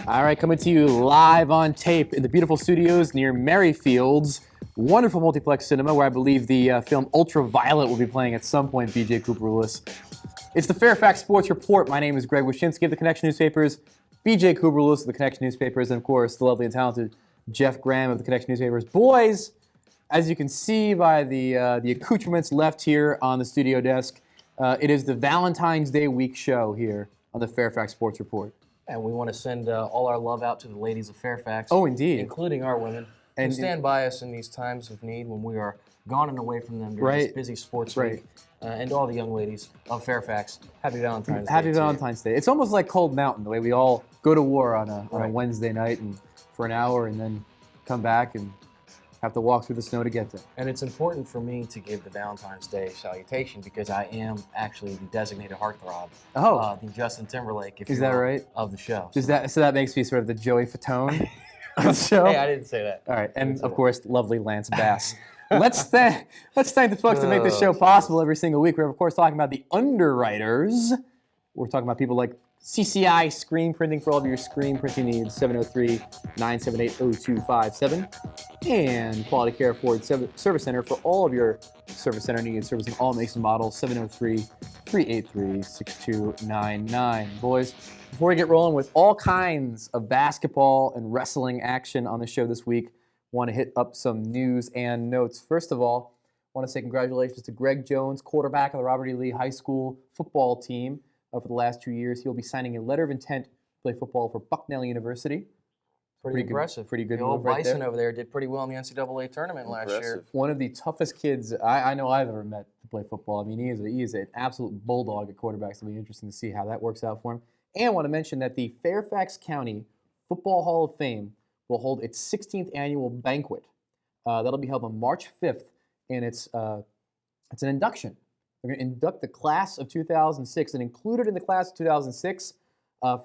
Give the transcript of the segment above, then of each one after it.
All right, coming to you live on tape in the beautiful studios near Merryfield's wonderful multiplex cinema, where I believe the film Ultraviolet will be playing at some point. BJ Cooper Lewis. It's the Fairfax Sports Report. My name is Greg Wyshynski of the Connection Newspapers, BJ Cooper Lewis of the Connection Newspapers, and of course the lovely and talented Jeff Graham of the Connection Newspapers. Boys, as you can see by the accoutrements left here on the studio desk, it is the Valentine's Day week show here on the Fairfax Sports Report. And we want to send all our love out to the ladies of Fairfax. Oh, indeed. Including our women. And stand by us in these times of need when we are gone and away from them during this busy sports week. And to all the young ladies of Fairfax, happy Valentine's Day. Happy Valentine's Day. It's almost like Cold Mountain, the way we all go to war on a Wednesday night and for an hour and then come back and have to walk through the snow to get there. And it's important for me to give the Valentine's Day salutation because I am actually the designated heartthrob. Oh. The Justin Timberlake, if is you that will, right? Of the show. So that makes me sort of the Joey Fatone of the show? Hey, I didn't say that. All right, and of course, lovely Lance Bass. Let's thank the folks that make this show possible every single week. We're, of course, talking about the underwriters. We're talking about people like CCI Screen Printing for all of your screen printing needs, 703-978-0257. And Quality Care Ford Service Center for all of your service center needs, servicing all makes and models, 703-383-6299. Boys, before we get rolling with all kinds of basketball and wrestling action on the show this week, want to hit up some news and notes. First of all, I want to say congratulations to Greg Jones, quarterback of the Robert E. Lee High School football team. For the last 2 years, he'll be signing a letter of intent to play football for Bucknell University. Pretty impressive. Pretty good the move old right Bison there. over there did pretty well in the NCAA tournament last year. One of the toughest kids I know I've ever met to play football. I mean, he is an absolute bulldog at quarterback, so it'll be interesting to see how that works out for him. And I want to mention that the Fairfax County Football Hall of Fame will hold its 16th annual banquet. That'll be held on March 5th, and it's an induction. They're going to induct the class of 2006, and included in the class of 2006,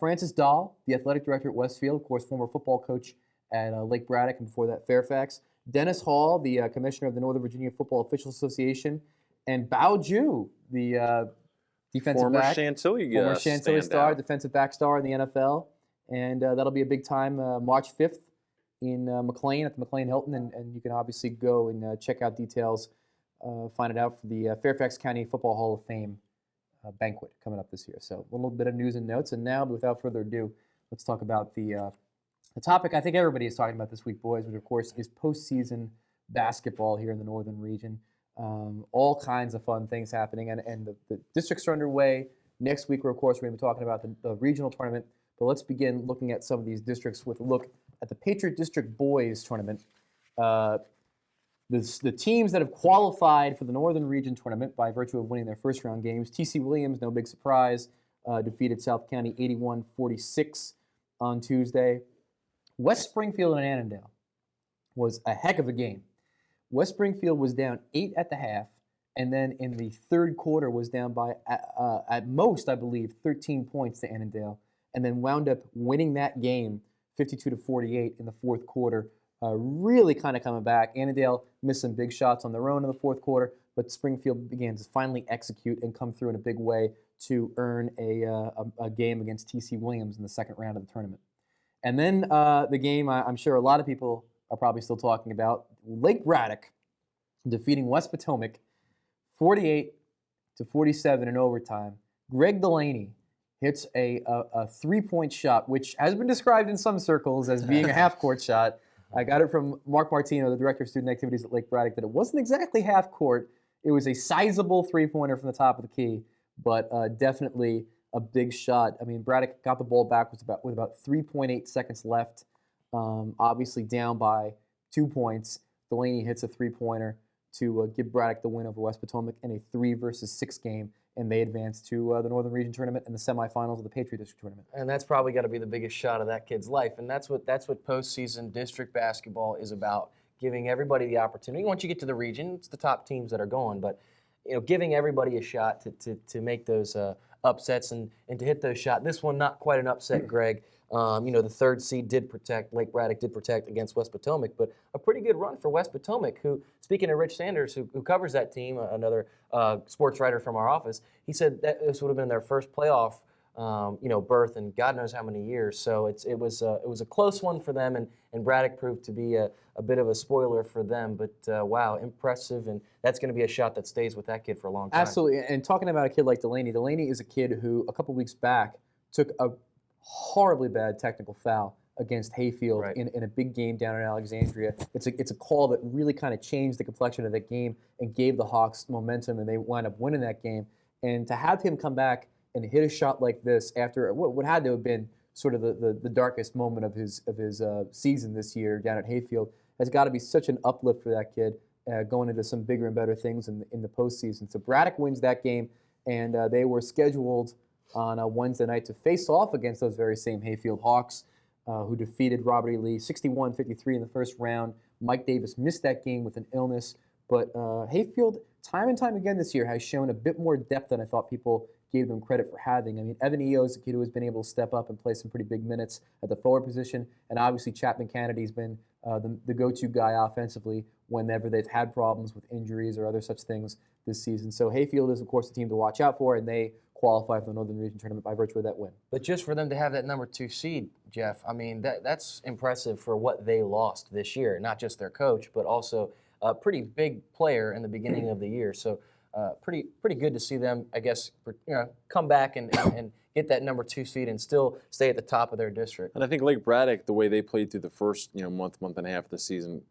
Francis Dahl, the athletic director at Westfield, of course, former football coach at Lake Braddock, and before that, Fairfax. Dennis Hall, the commissioner of the Northern Virginia Football Officials Association, and Bao Ju, the defensive back. Former Chantilly star, defensive back star in the NFL. And that'll be a big time, March 5th in McLean, at the McLean Hilton, and you can obviously go and check out details. Find it out for the Fairfax County Football Hall of Fame banquet coming up this year. So a little bit of news and notes. And now, without further ado, let's talk about the topic I think everybody is talking about this week, boys, which, of course, is postseason basketball here in the northern region. All kinds of fun things happening. And the districts are underway. Next week, of course, we're going to be talking about the regional tournament. But let's begin looking at some of these districts with a look at the Patriot District Boys Tournament. The teams that have qualified for the Northern Region Tournament by virtue of winning their first round games, T.C. Williams, no big surprise, defeated South County 81-46 on Tuesday. West Springfield and Annandale was a heck of a game. West Springfield was down 8 at the half, and then in the third quarter was down by, at most, I believe, 13 points to Annandale, and then wound up winning that game 52-48 in the fourth quarter. Really kind of coming back. Annandale missed some big shots on their own in the fourth quarter, but Springfield began to finally execute and come through in a big way to earn a game against T.C. Williams in the second round of the tournament. And then the game I'm sure a lot of people are probably still talking about, Lake Braddock defeating West Potomac 48-47 in overtime. Greg Delaney hits a three-point shot, which has been described in some circles as being a half-court shot. I got it from Mark Martino, the Director of Student Activities at Lake Braddock, that it wasn't exactly half-court. It was a sizable three-pointer from the top of the key, but definitely a big shot. I mean, Braddock got the ball back with about 3.8 seconds left, obviously down by 2 points. Delaney hits a three-pointer to give Braddock the win over West Potomac in a 3-versus-6 game, and they advance to the Northern Region Tournament and the semifinals of the Patriot District Tournament. And that's probably got to be the biggest shot of that kid's life, and that's what postseason district basketball is about, giving everybody the opportunity. Once you get to the region, it's the top teams that are going, but giving everybody a shot to make those upsets and to hit those shots. This one, not quite an upset, Greg. The third seed Lake Braddock did protect against West Potomac, but a pretty good run for West Potomac, who, speaking of Rich Sanders, who covers that team, another sports writer from our office, he said that this would have been their first playoff berth in God knows how many years. So it was a close one for them, and Braddock proved to be a bit of a spoiler for them. But wow, impressive, and that's going to be a shot that stays with that kid for a long time. Absolutely. And talking about a kid like Delaney is a kid who a couple weeks back took a horribly bad technical foul against Hayfield in a big game down in Alexandria. It's a call that really kind of changed the complexion of that game and gave the Hawks momentum, and they wound up winning that game. And to have him come back and hit a shot like this after what had to have been sort of the darkest moment of his season this year down at Hayfield has got to be such an uplift for that kid going into some bigger and better things in the postseason. So Braddock wins that game, and they were scheduled on a Wednesday night to face off against those very same Hayfield Hawks, who defeated Robert E. Lee 61-53 in the first round. Mike Davis missed that game with an illness, but Hayfield, time and time again this year, has shown a bit more depth than I thought people gave them credit for having. I mean, Evan Eo is a kid who has been able to step up and play some pretty big minutes at the forward position, and obviously Chapman Kennedy's been the go-to guy offensively whenever they've had problems with injuries or other such things this season. So Hayfield is, of course, the team to watch out for, and they qualify for the Northern Region Tournament by virtue of that win. But just for them to have that number 2 seed, Jeff, I mean, that's impressive for what they lost this year. Not just their coach, but also a pretty big player in the beginning of the year. So pretty good to see them, I guess, come back and get that number 2 seed and still stay at the top of their district. And I think Lake Braddock, the way they played through the first month and a half of the season,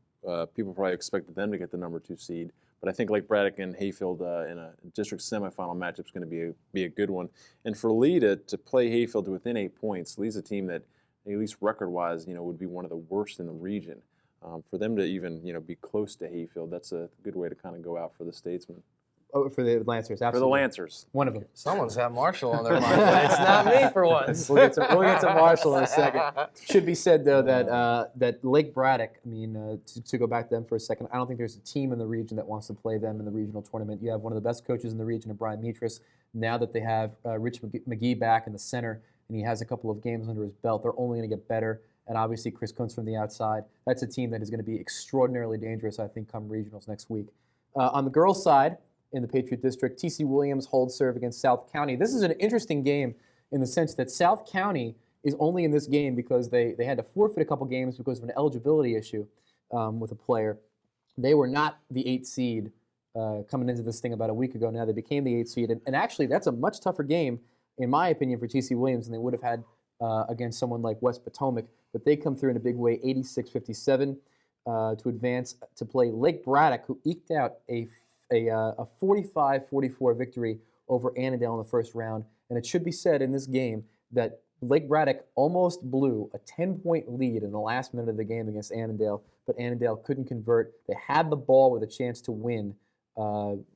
people probably expected them to get the number 2 seed. But I think Lake Braddock and Hayfield in a district semifinal matchup is going to be a good one. And for Lee to play Hayfield to within 8 points, Lee's a team that, at least record-wise, would be one of the worst in the region. For them to even be close to Hayfield, that's a good way to kind of go out for the Statesmen. Oh, for the Lancers, absolutely. For the Lancers. One of them. Someone's got Marshall on their mind, but it's not me for once. We'll get to Marshall in a second. Should be said, though, that Lake Braddock, I mean, to go back to them for a second, I don't think there's a team in the region that wants to play them in the regional tournament. You have one of the best coaches in the region, Brian Metris. Now that they have Rich McGee back in the center, and he has a couple of games under his belt, they're only going to get better. And obviously Chris Kuntz from the outside. That's a team that is going to be extraordinarily dangerous, I think, come regionals next week. On the girls' side, in the Patriot District, T.C. Williams holds serve against South County. This is an interesting game in the sense that South County is only in this game because they had to forfeit a couple games because of an eligibility issue with a player. They were not the 8th seed coming into this thing about a week ago. Now they became the 8th seed. And actually, that's a much tougher game, in my opinion, for T.C. Williams than they would have had against someone like West Potomac. But they come through in a big way, 86-57, to advance to play Lake Braddock, who eked out a 45-44 victory over Annandale in the first round. And it should be said in this game that Lake Braddock almost blew a 10-point lead in the last minute of the game against Annandale, but Annandale couldn't convert. They had the ball with a chance to win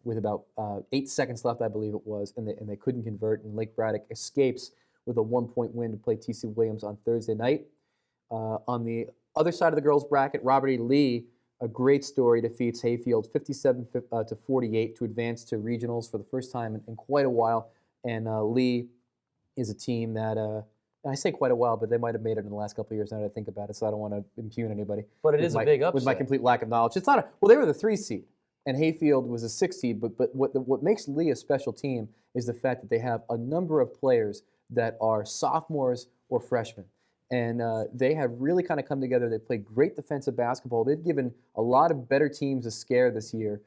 with about 8 seconds left, I believe it was, and they couldn't convert. And Lake Braddock escapes with a 1-point win to play T.C. Williams on Thursday night. On the other side of the girls' bracket, Robert E. Lee, a great story, defeats Hayfield 57-48 to advance to regionals for the first time in quite a while. And Lee is a team that, I say quite a while, but they might have made it in the last couple of years now that I think about it, so I don't want to impugn anybody. But it is a big upset. With my complete lack of knowledge. It's not well, they were the 3 seed, and Hayfield was a 6 seed, but what makes Lee a special team is the fact that they have a number of players that are sophomores or freshmen. And they have really kind of come together. They play great defensive basketball. They've given a lot of better teams a scare this year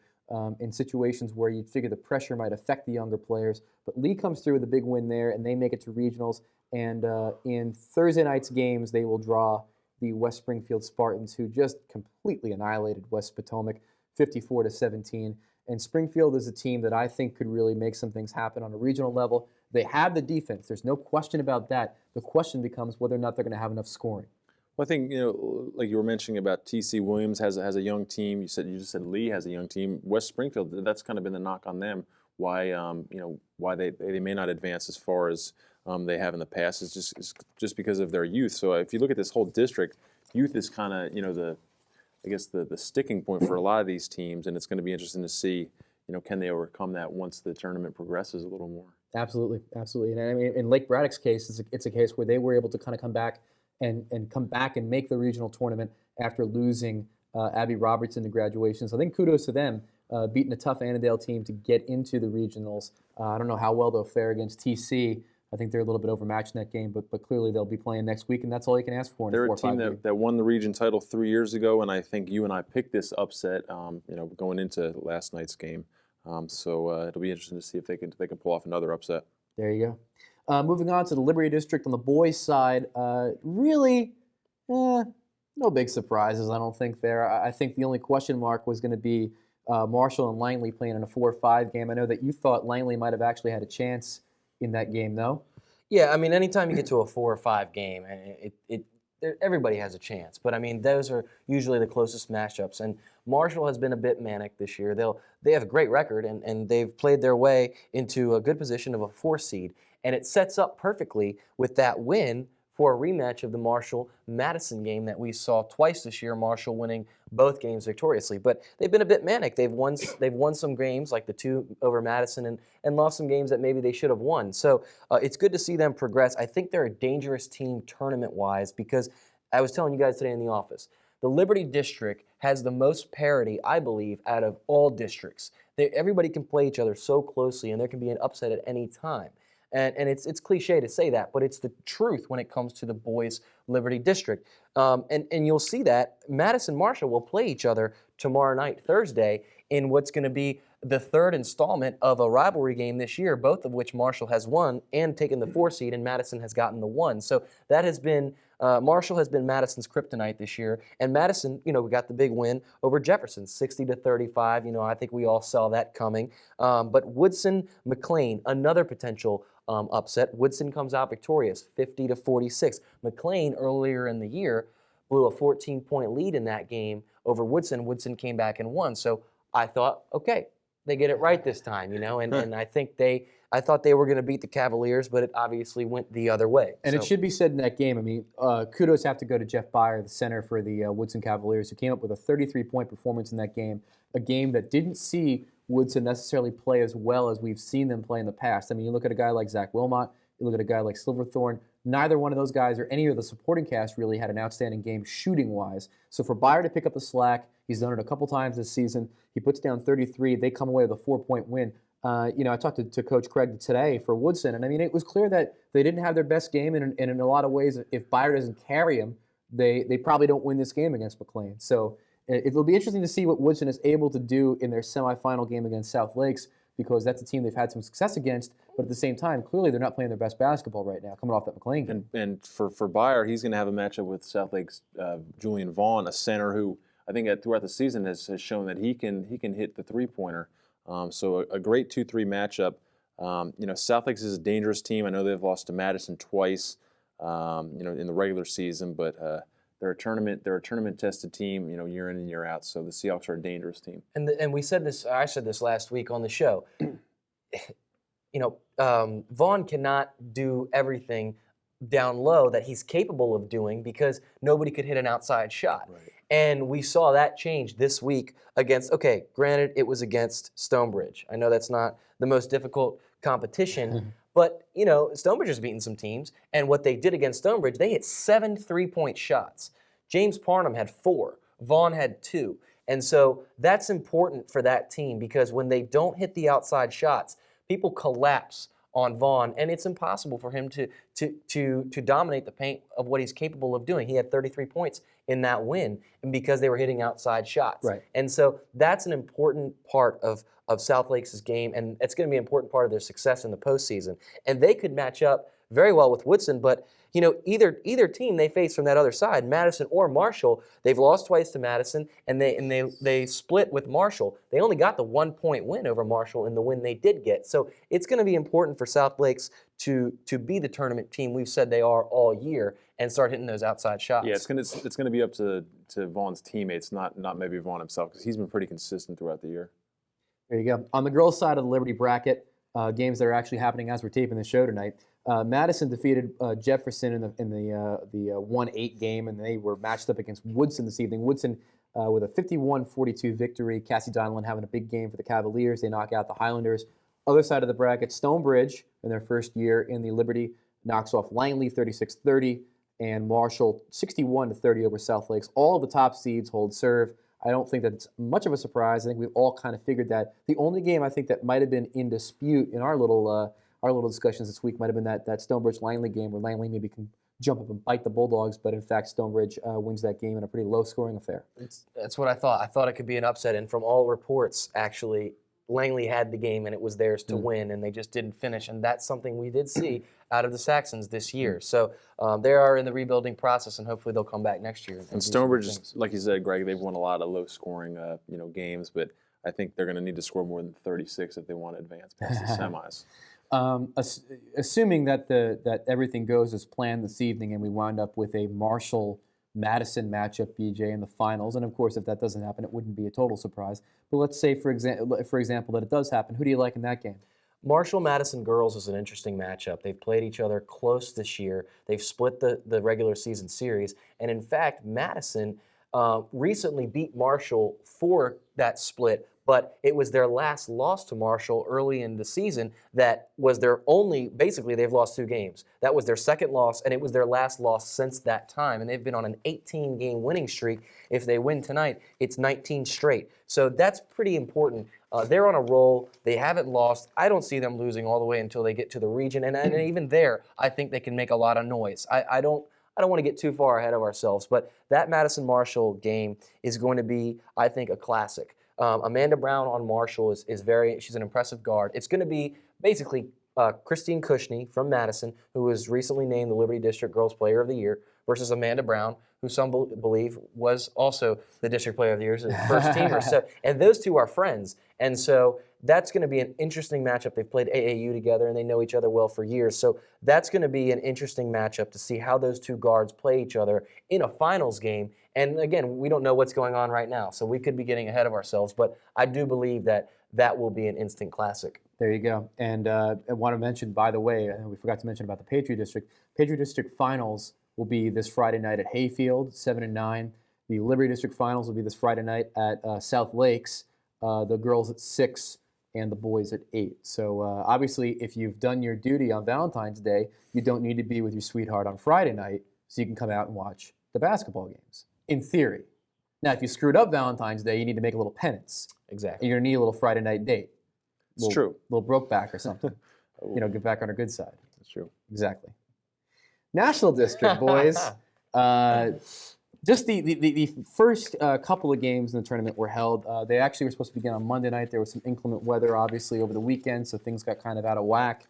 in situations where you'd figure the pressure might affect the younger players. But Lee comes through with a big win there, and they make it to regionals. And in Thursday night's games, they will draw the West Springfield Spartans, who just completely annihilated West Potomac 54-17. And Springfield is a team that I think could really make some things happen on a regional level. They have the defense. There's no question about that. The question becomes whether or not they're going to have enough scoring. Well, I think, like you were mentioning about T.C. Williams has a young team. You just said Lee has a young team. West Springfield, that's kind of been the knock on them. Why why they may not advance as far as they have in the past is just because of their youth. So if you look at this whole district, youth is kind of the sticking point for a lot of these teams, and it's going to be interesting to see can they overcome that once the tournament progresses a little more. Absolutely. And I mean, in Lake Braddock's case, it's a case where they were able to kind of come back and make the regional tournament after losing Abby Robertson to graduation. So I think kudos to them, beating a tough Annandale team to get into the regionals. I don't know how well they'll fare against TC, I think they're a little bit overmatched in that game, but clearly they'll be playing next week, and that's all you can ask for in They're a 4 a or 5 team game. that won the region title 3 years ago, and I think you and I picked this upset, going into last night's game. So it'll be interesting to see if they can pull off another upset. There you go. Moving on to the Liberty District on the boys' side, really, no big surprises, I don't think there. I think the only question mark was going to be Marshall and Langley playing in a 4-5 game. I know that you thought Langley might have actually had a chance in that game, though. Yeah, I mean, anytime you get to a 4 or 5 game, everybody has a chance. But I mean, those are usually the closest matchups. And Marshall has been a bit manic this year. They have a great record, and they've played their way into a good position of a 4 seed. And it sets up perfectly with that win for a rematch of the Marshall-Madison game that we saw twice this year, Marshall winning both games victoriously. But they've been a bit manic. They've won some games, like the 2 over Madison, and lost some games that maybe they should have won. So it's good to see them progress. I think they're a dangerous team tournament-wise because I was telling you guys today in the office, the Liberty District has the most parity, I believe, out of all districts. Everybody can play each other so closely, and there can be an upset at any time. And it's cliche to say that, but it's the truth when it comes to the boys' Liberty District. And you'll see that Madison Marshall will play each other tomorrow night, Thursday, in what's going to be the 3rd installment of a rivalry game this year, both of which Marshall has won and taken the 4 seed, and Madison has gotten the 1. So that has been Marshall has been Madison's kryptonite this year, and Madison, we got the big win over Jefferson, 60-35. I think we all saw that coming. But Woodson-McLean, another potential upset. Woodson comes out victorious, 50-46. McLean earlier in the year blew a 14-point lead in that game over Woodson. Woodson came back and won. So I thought, okay, they get it right this time, and I thought they were going to beat the Cavaliers, but it obviously went the other way. And it should be said in that game, I mean, kudos have to go to Jeff Byer, the center for the Woodson Cavaliers, who came up with a 33-point performance in that game, a game that didn't see Woodson necessarily play as well as we've seen them play in the past. I mean, you look at a guy like Zach Wilmot, you look at a guy like Silverthorne, neither one of those guys or any of the supporting cast really had an outstanding game shooting-wise. So for Byer to pick up the slack, he's done it a couple times this season. He puts down 33. They come away with a 4-point win. I talked to Coach Craig today for Woodson, and I mean, it was clear that they didn't have their best game, and in a lot of ways, if Byer doesn't carry them, they probably don't win this game against McLean. So it'll be interesting to see what Woodson is able to do in their semifinal game against South Lakes, because that's a team they've had some success against, but at the same time, clearly they're not playing their best basketball right now, coming off that McLean game. And for Byer, he's going to have a matchup with South Lake's Julian Vaughn, a center who I think throughout the season has shown that he can hit the 3-pointer. So a great 2-3 matchup. South Lakes is a dangerous team. I know they've lost to Madison twice, in the regular season, but they're a tournament tested team, year in and year out. So the Seahawks are a dangerous team. And we said this. I said this last week on the show. Vaughn cannot do everything down low that he's capable of doing because nobody could hit an outside shot. Right. And we saw that change this week granted, it was against Stonebridge. I know that's not the most difficult competition, but, Stonebridge has beaten some teams, and what they did against Stonebridge, they hit 7 3-point shots. James Parnham had 4. Vaughn had 2. And so that's important for that team because when they don't hit the outside shots, people collapse on Vaughn, and it's impossible for him to dominate the paint of what he's capable of doing. He had 33 points in that win, and because they were hitting outside shots. Right. And so that's an important part of South Lakes' game, and it's going to be an important part of their success in the postseason. And they could match up very well with Woodson, but either team they face from that other side, Madison or Marshall, they've lost twice to Madison, and they split with Marshall. They only got the 1-point win over Marshall in the win they did get. So it's going to be important for South Lakes to be the tournament team we've said they are all year and start hitting those outside shots. Yeah, it's gonna be up to Vaughn's teammates, not maybe Vaughn himself, because he's been pretty consistent throughout the year. There you go. On the girls' side of the Liberty bracket, games that are actually happening as we're taping the show tonight. Madison defeated Jefferson in the 1-8 game, and they were matched up against Woodson this evening. Woodson with a 51-42 victory. Cassie Donlan having a big game for the Cavaliers. They knock out the Highlanders. Other side of the bracket, Stonebridge, in their first year in the Liberty, knocks off Langley 36-30, and Marshall 61-30 over South Lakes. All of the top seeds hold serve. I don't think that's much of a surprise. I think we've all kind of figured that. The only game I think that might have been in dispute in our little our little discussions this week might have been that Stonebridge-Langley game where Langley maybe can jump up and bite the Bulldogs, but in fact Stonebridge wins that game in a pretty low-scoring affair. That's what I thought. I thought it could be an upset, and from all reports, actually, Langley had the game and it was theirs to win, and they just didn't finish. And that's something we did see out of the Saxons this year. So they are in the rebuilding process, and hopefully they'll come back next year. And Stonebridge, like you said, Greg, they've won a lot of low-scoring, games, but I think they're going to need to score more than 36 if they want to advance past the semis. Assuming that everything goes as planned this evening, and we wind up with a Marshall-Madison matchup, BJ, in the finals, and of course, if that doesn't happen, it wouldn't be a total surprise. But let's say, for example, that it does happen. Who do you like in that game? Marshall-Madison girls is an interesting matchup. They've played each other close this year. They've split the regular season series, and in fact, Madison recently beat Marshall for that split, but it was their last loss to Marshall early in the season that was their only, basically they've lost 2 games. That was their second loss, and it was their last loss since that time, and they've been on an 18-game winning streak. If they win tonight, it's 19 straight. So that's pretty important. They're on a roll. They haven't lost. I don't see them losing all the way until they get to the region, and even there, I think they can make a lot of noise. I don't want to get too far ahead of ourselves, but that Madison-Marshall game is going to be, I think, a classic. Amanda Brown on Marshall she's an impressive guard. It's going to be basically Christine Cushney from Madison, who was recently named the Liberty District Girls Player of the Year, versus Amanda Brown, who some believe was also the District Player of the Year, so first teamer. So, and those two are friends. And so that's going to be an interesting matchup. They've played AAU together, and they know each other well for years. So that's going to be an interesting matchup to see how those two guards play each other in a finals game. And again, we don't know what's going on right now, so we could be getting ahead of ourselves. But I do believe that will be an instant classic. There you go. And I want to mention, by the way, we forgot to mention about the Patriot District. Patriot District Finals will be this Friday night at Hayfield, 7 and 9. The Liberty District Finals will be this Friday night at South Lakes. The girls at 6 and the boys at 8. So obviously, if you've done your duty on Valentine's Day, you don't need to be with your sweetheart on Friday night, so you can come out and watch the basketball games, in theory. Now, if you screwed up Valentine's Day, you need to make a little penance. Exactly. You're going to need a little Friday night date. It's true. A little broke back or something. Get back on our good side. That's true. Exactly. National District, boys. Just the first couple of games in the tournament were held. They actually were supposed to begin on Monday night. There was some inclement weather, obviously, over the weekend, so things got kind of out of whack.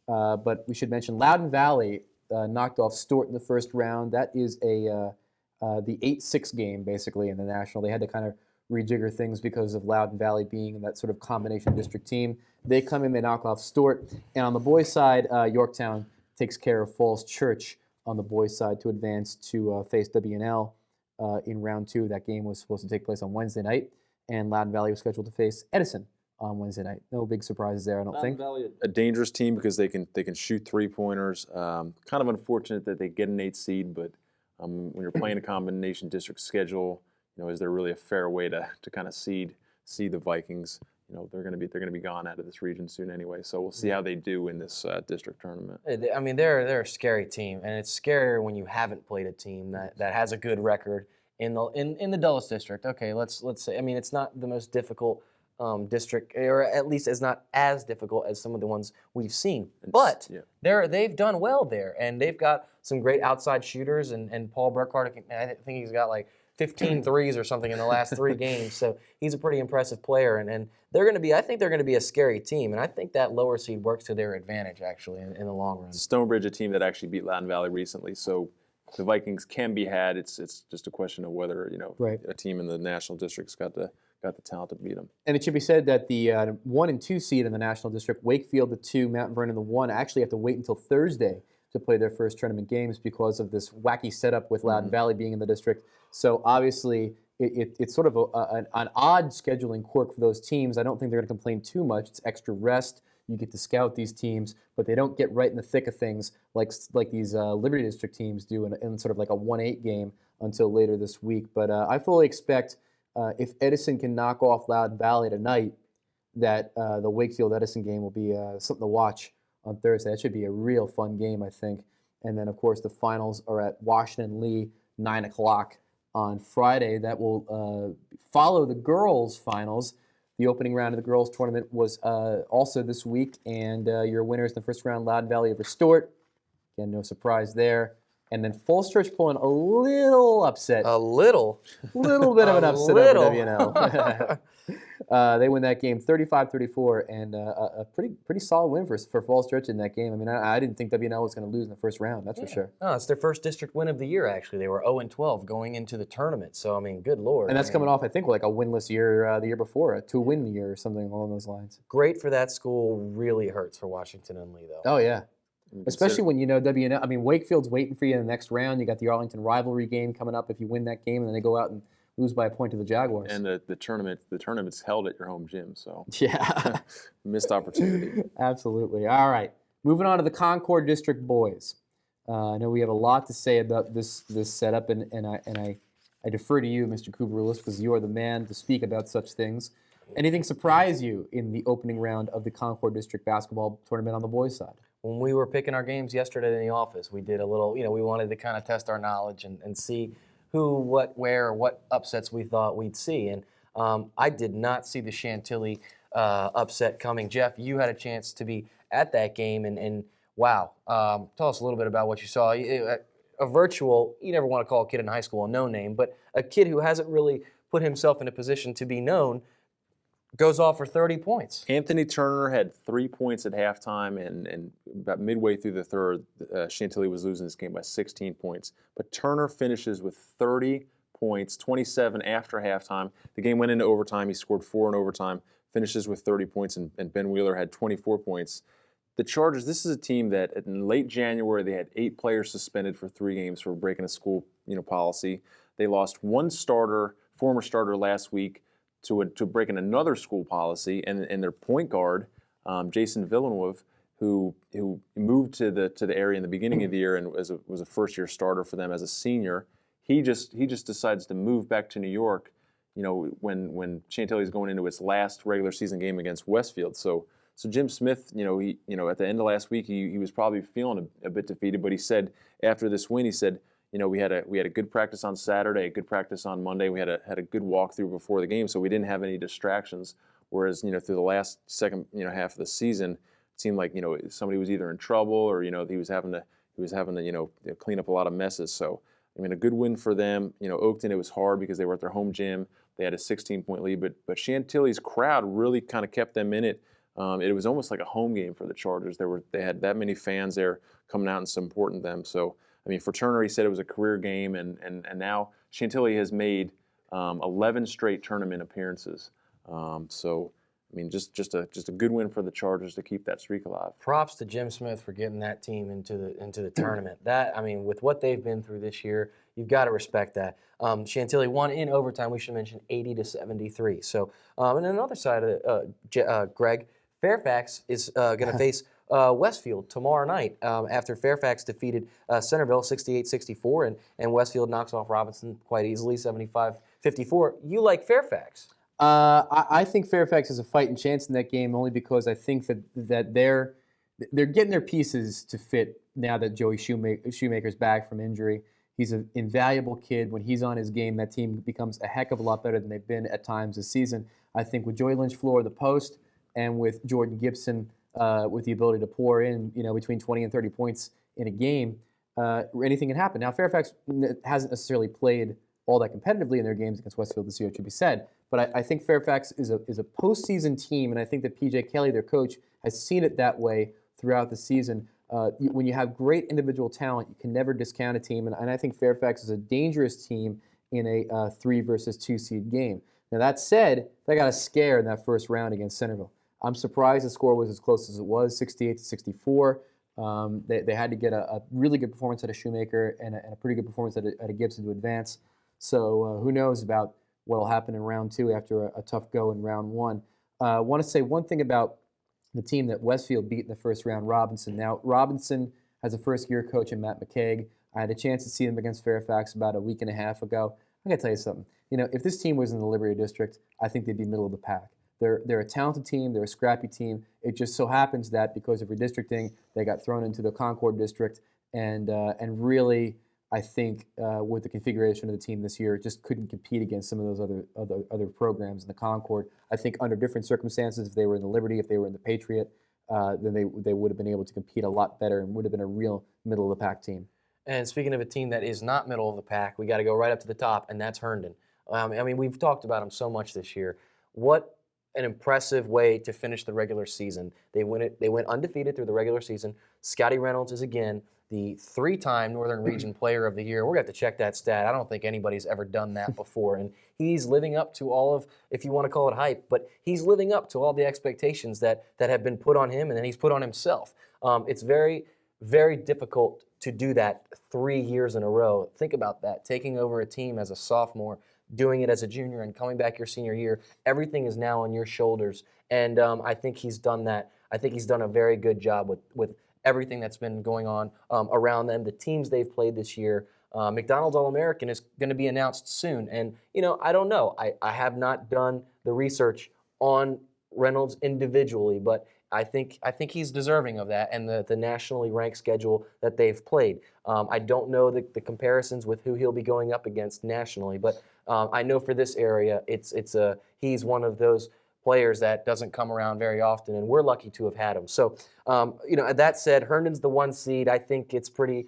But we should mention Loudoun Valley knocked off Stort in the first round. That is the 8-6 game, basically, in the National. They had to kind of rejigger things because of Loudoun Valley being that sort of combination district team. They come in, they knock off Stort. And on the boys' side, Yorktown takes care of Falls Church on the boys' side to advance to face WNL in round 2. That game was supposed to take place on Wednesday night, and Loudoun Valley was scheduled to face Edison on Wednesday night. No big surprises there, I don't think. Loudoun Valley, a dangerous team because they can shoot 3-pointers. Kind of unfortunate that they get an 8 seed, but when you're playing a combination district schedule, is there really a fair way to kind of seed the Vikings? They're going to be gone out of this region soon anyway. So we'll see how they do in this district tournament. I mean, they're a scary team, and it's scarier when you haven't played a team that has a good record in the Dulles district. Okay, let's say. I mean, it's not the most difficult district, or at least it's not as difficult as some of the ones we've seen. But they've done well there, and they've got some great outside shooters. And Paul Burkhardt, I think he's got like 15 threes or something in the last 3 games. So he's a pretty impressive player, and they're going to be. I think they're going to be a scary team, and I think that lower seed works to their advantage actually in the long run. Stonebridge, a team that actually beat Loudoun Valley recently, so the Vikings can be had. It's just a question of whether a team in the national district's got the talent to beat them. And it should be said that the 1 and 2 seed in the national district, Wakefield the 2, Mount Vernon the 1, actually have to wait until Thursday to play their first tournament games because of this wacky setup with Loudoun Valley being in the district. So obviously it's sort of an odd scheduling quirk for those teams. I don't think they're going to complain too much. It's extra rest. You get to scout these teams, but they don't get right in the thick of things like these Liberty District teams do in sort of like a 1-8 game until later this week. But I fully expect if Edison can knock off Loudoun Valley tonight, that the Wakefield-Edison game will be something to watch on Thursday. That should be a real fun game, I think. And then, of course, the finals are at Washington Lee, 9 o'clock on Friday. That will follow the girls' finals. The opening round of the girls' tournament was also this week, and your winners in the first round, Loudon Valley over Stewart. Again, no surprise there. And then Falls Church pulling a little upset. A little Bit of an upset little. over WNO. They win that game 35-34, and a pretty solid win for Falls Church in that game. I mean, I didn't think WNO was going to lose in the first round, that's for sure. No, it's their first district win of the year, actually. They were 0-12 going into the tournament. So, I mean, good Lord. And that's coming off, I think, like a winless year the year before, a 2-win year or something along those lines. Great for that school. Really hurts for Washington and Lee, though. Oh, yeah. Especially when you know WNO. I mean, Wakefield's waiting for you in the next round. You got the Arlington rivalry game coming up if you win that game, and then they go out and lose by a point to the Jaguars. And the tournament's held at your home gym, so yeah, missed opportunity. Absolutely. All right, moving on to the Concord District boys. I know we have a lot to say about this setup, and I defer to you, Mr. Kuberulis, because you are the man to speak about such things. Anything surprise you in the opening round of the Concord District basketball tournament on the boys' side? When we were picking our games yesterday in the office, we did a little, we wanted to kind of test our knowledge and see who, what, where, what upsets we thought we'd see. And I did not see the Chantilly upset coming. Jeff, you had a chance to be at that game, and wow. Tell us a little bit about what you saw. A virtual, you never want to call a kid in high school a no-name, but a kid who hasn't really put himself in a position to be known goes off for 30 points. Anthony Turner had 3 points at halftime, and about midway through the third, Chantilly was losing this game by 16 points. But Turner finishes with 30 points, 27 after halftime. The game went into overtime. He scored 4 in overtime, finishes with 30 points, and Ben Wheeler had 24 points. The Chargers, this is a team that in late January, they had 8 players suspended for 3 games for breaking a school policy. They lost 1 starter, former starter last week, to breaking another school policy, and their point guard, Jason Villeneuve, who moved to the area in the beginning of the year and was a first-year starter for them as a senior. He just decides to move back to New York, when Chantilly is going into its last regular season game against Westfield. So Jim Smith, at the end of last week, he was probably feeling a bit defeated, but he said after this win, he said, we had a good practice on Saturday, a good practice on Monday. We had a good walkthrough before the game, so we didn't have any distractions. Whereas through the last second half of the season, it seemed like somebody was either in trouble or he was having to clean up a lot of messes. So I mean, a good win for them. Oakton, it was hard because they were at their home gym. They had a 16-point lead, but Chantilly's crowd really kind of kept them in it. It was almost like a home game for the Chargers. They had that many fans there coming out and supporting them. So. I mean, for Turner, he said it was a career game, and now Chantilly has made 11 straight tournament appearances. So, I mean, just a good win for the Chargers to keep that streak alive. Props to Jim Smith for getting that team into the tournament. That, I mean, with what they've been through this year, you've got to respect that. Chantilly won in overtime. We should mention 80-73. So, and on the other side of it, Greg, Fairfax is going to face Westfield tomorrow night after Fairfax defeated Centerville 68-64, and Westfield knocks off Robinson quite easily 75-54. You like Fairfax? I think Fairfax has a fighting chance in that game only because I think that they're getting their pieces to fit now that Joey Shoemaker's back from injury. He's an invaluable kid. When he's on his game, that team becomes a heck of a lot better than they've been at times this season. I think with Joey Lynch floor the post and with Jordan Gibson with the ability to pour in, between 20 and 30 points in a game, anything can happen. Now, Fairfax hasn't necessarily played all that competitively in their games against Westfield this year, it should be said. But I think Fairfax is a postseason team, and I think that P.J. Kelly, their coach, has seen it that way throughout the season. When you have great individual talent, you can never discount a team, and I think Fairfax is a dangerous team in a 3 versus 2 seed game. Now, that said, they got a scare in that first round against Centerville. I'm surprised the score was as close as it was, 68-64. They had to get a really good performance out of Shoemaker and a pretty good performance out of Gibson to advance. So who knows about what will happen in round 2 after a tough go in round 1. I want to say one thing about the team that Westfield beat in the first round, Robinson. Now, Robinson has a first-year coach in Matt McCaig. I had a chance to see them against Fairfax about a week and a half ago. I got to tell you something. If this team was in the Liberty District, I think they'd be middle of the pack. They're a talented team. They're a scrappy team. It just so happens that because of redistricting, they got thrown into the Concord District, and really, I think with the configuration of the team this year, it just couldn't compete against some of those other programs in the Concord. I think under different circumstances, if they were in the Liberty, if they were in the Patriot, then they would have been able to compete a lot better and would have been a real middle of the pack team. And speaking of a team that is not middle of the pack, we got to go right up to the top, and that's Herndon. I mean, we've talked about them so much this year. What an impressive way to finish the regular season. They went undefeated through the regular season. Scotty Reynolds is again the 3-time Northern Region Player of the Year. We're going to have to check that stat. I don't think anybody's ever done that before. And he's living up to all of, if you want to call it hype, but he's living up to all the expectations that have been put on him and then he's put on himself. It's very, very difficult to do that 3 years in a row. Think about that, taking over a team as a sophomore, doing it as a junior and coming back your senior year. Everything is now on your shoulders. And I think he's done that. I think he's done a very good job with everything that's been going on around them, the teams they've played this year. McDonald's All-American is going to be announced soon. And, I don't know. I have not done the research on Reynolds individually, but I think he's deserving of that and the nationally ranked schedule that they've played. I don't know the comparisons with who he'll be going up against nationally, but I know for this area, he's one of those players that doesn't come around very often, and we're lucky to have had him. So, that said, Herndon's the 1 seed. I think it's pretty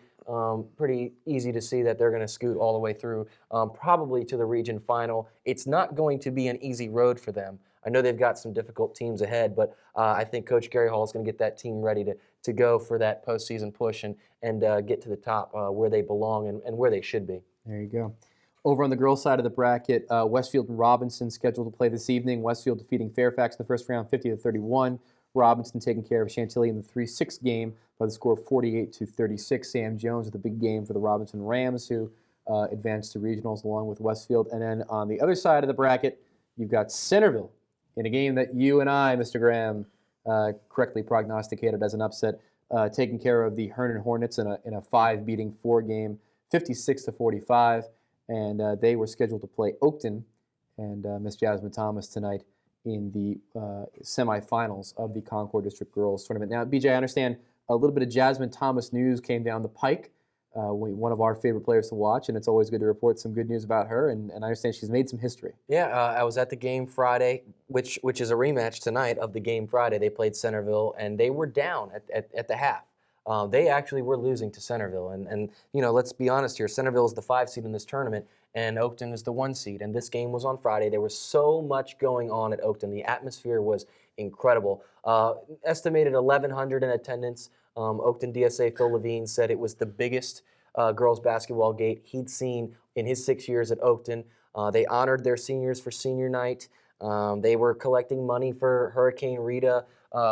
easy to see that they're going to scoot all the way through, probably to the region final. It's not going to be an easy road for them. I know they've got some difficult teams ahead, but I think Coach Gary Hall is going to get that team ready to go for that postseason push and get to the top where they belong and where they should be. There you go. Over on the girls' side of the bracket, Westfield and Robinson scheduled to play this evening. Westfield defeating Fairfax in the first round, 50-31. Robinson taking care of Chantilly in the 3-6 game by the score of 48-36. Sam Jones with a big game for the Robinson Rams, who advanced to regionals along with Westfield. And then on the other side of the bracket, you've got Centerville in a game that you and I, Mr. Graham, correctly prognosticated as an upset, taking care of the Herndon Hornets in a 5-beating 4 game, 56-45. And they were scheduled to play Oakton and Miss Jasmine Thomas tonight in the semifinals of the Concord District Girls Tournament. Now, BJ, I understand a little bit of Jasmine Thomas news came down the pike. One of our favorite players to watch, and it's always good to report some good news about her. And I understand she's made some history. Yeah, I was at the game Friday, which is a rematch tonight of the game Friday. They played Centerville, and they were down at the half. They actually were losing to Centerville. And let's be honest here. Centerville is the 5 seed in this tournament, and Oakton is the 1 seed. And this game was on Friday. There was so much going on at Oakton. The atmosphere was incredible. Estimated 1,100 in attendance. Oakton DSA Phil Levine said it was the biggest girls basketball gate he'd seen in his 6 years at Oakton. They honored their seniors for senior night. They were collecting money for Hurricane Rita,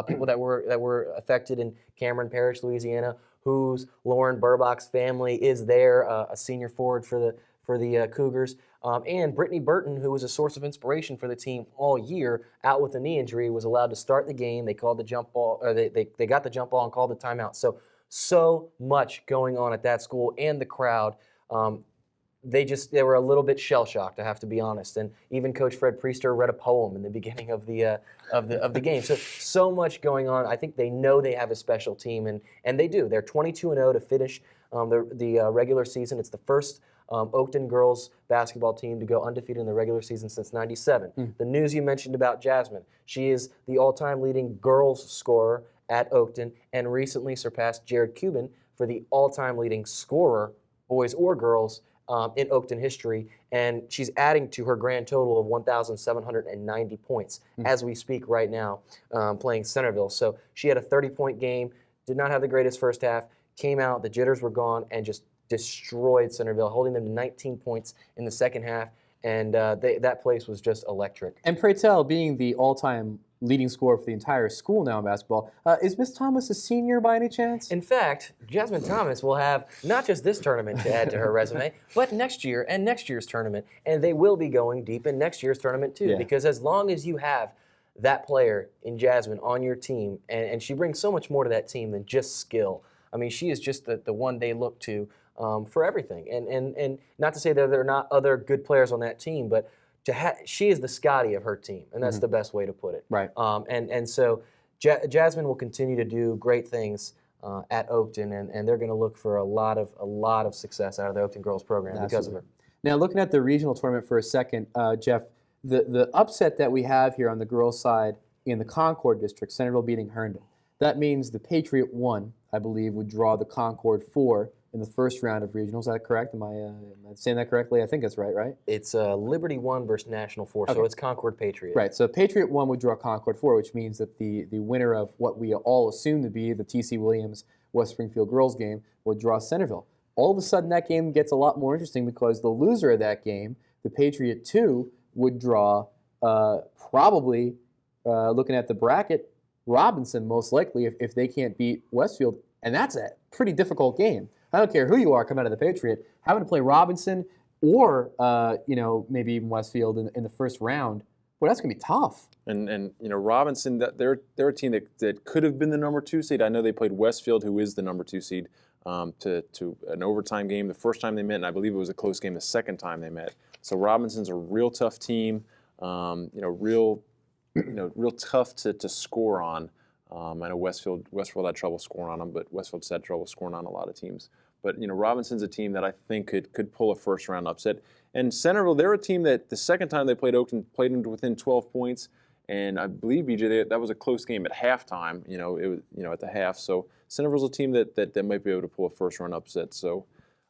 people that were affected in Cameron Parish, Louisiana, whose Lauren Burbach's family is there, a senior forward for the Cougars. And Brittany Burton, who was a source of inspiration for the team all year, out with a knee injury, was allowed to start the game. They called the jump ball, or they got the jump ball and called the timeout. So much going on at that school, and the crowd. They were a little bit shell-shocked, I have to be honest. And even Coach Fred Priester read a poem in the beginning of the game. So much going on. I think they know they have a special team, and they do. They're 22-0 to finish the regular season. It's the first Oakton girls basketball team to go undefeated in the regular season since '97. The news you mentioned about Jasmine, she is the all-time leading girls scorer at Oakton and recently surpassed Jared Cuban for the all-time leading scorer, boys or girls, in Oakton history, and she's adding to her grand total of 1,790 points as we speak right now, playing Centerville. So she had a 30-point game, did not have the greatest first half, came out, the jitters were gone, and just destroyed Centerville, holding them to 19 points in the second half, and that place was just electric. And pray tell, being the all-time leading scorer for the entire school now in basketball, is Miss Thomas a senior by any chance? In fact, Jasmine Thomas will have not just this tournament to add to her resume, but next year and next year's tournament, and they will be going deep in next year's tournament too, because as long as you have that player in Jasmine on your team, and she brings so much more to that team than just skill. I mean, she is just the one they look to for everything. And not to say that there are not other good players on that team, but she is the Scotty of her team, and that's the best way to put it. Right. And so Jasmine will continue to do great things at Oakton, and they're going to look for a lot of success out of the Oakton girls program because of her. Now, looking at the regional tournament for a second, Jeff, the upset that we have here on the girls' side in the Concord district, Centerville beating Herndon, that means the Patriot 1, I believe, would draw the Concord 4 in the first round of regionals. Is that correct? Am I saying that correctly? I think that's right? It's Liberty 1 versus National 4, so it's Concord Patriot. Right, so Patriot 1 would draw Concord 4, which means that the winner of what we all assume to be the T.C. Williams West Springfield girls game would draw Centerville. All of a sudden, that game gets a lot more interesting because the loser of that game, the Patriot 2, would draw probably, looking at the bracket, Robinson most likely if they can't beat Westfield, and that's a pretty difficult game. I don't care who you are coming out of the Patriot, having to play Robinson or maybe even Westfield in the first round, well, that's gonna be tough. And Robinson, they're a team that could have been the number 2 seed. I know they played Westfield, who is the number 2 seed, to an overtime game the first time they met, and I believe it was a close game the second time they met. So Robinson's a real tough team, real tough to score on. I know Westfield had trouble scoring on them, but Westfield's had trouble scoring on a lot of teams. But Robinson's a team that I think could pull a first round upset. And Centerville, they're a team that the second time they played Oakton played them to within 12 points, and I believe BJ that was a close game at halftime. It was at the half. So Centerville's a team that might be able to pull a first round upset. So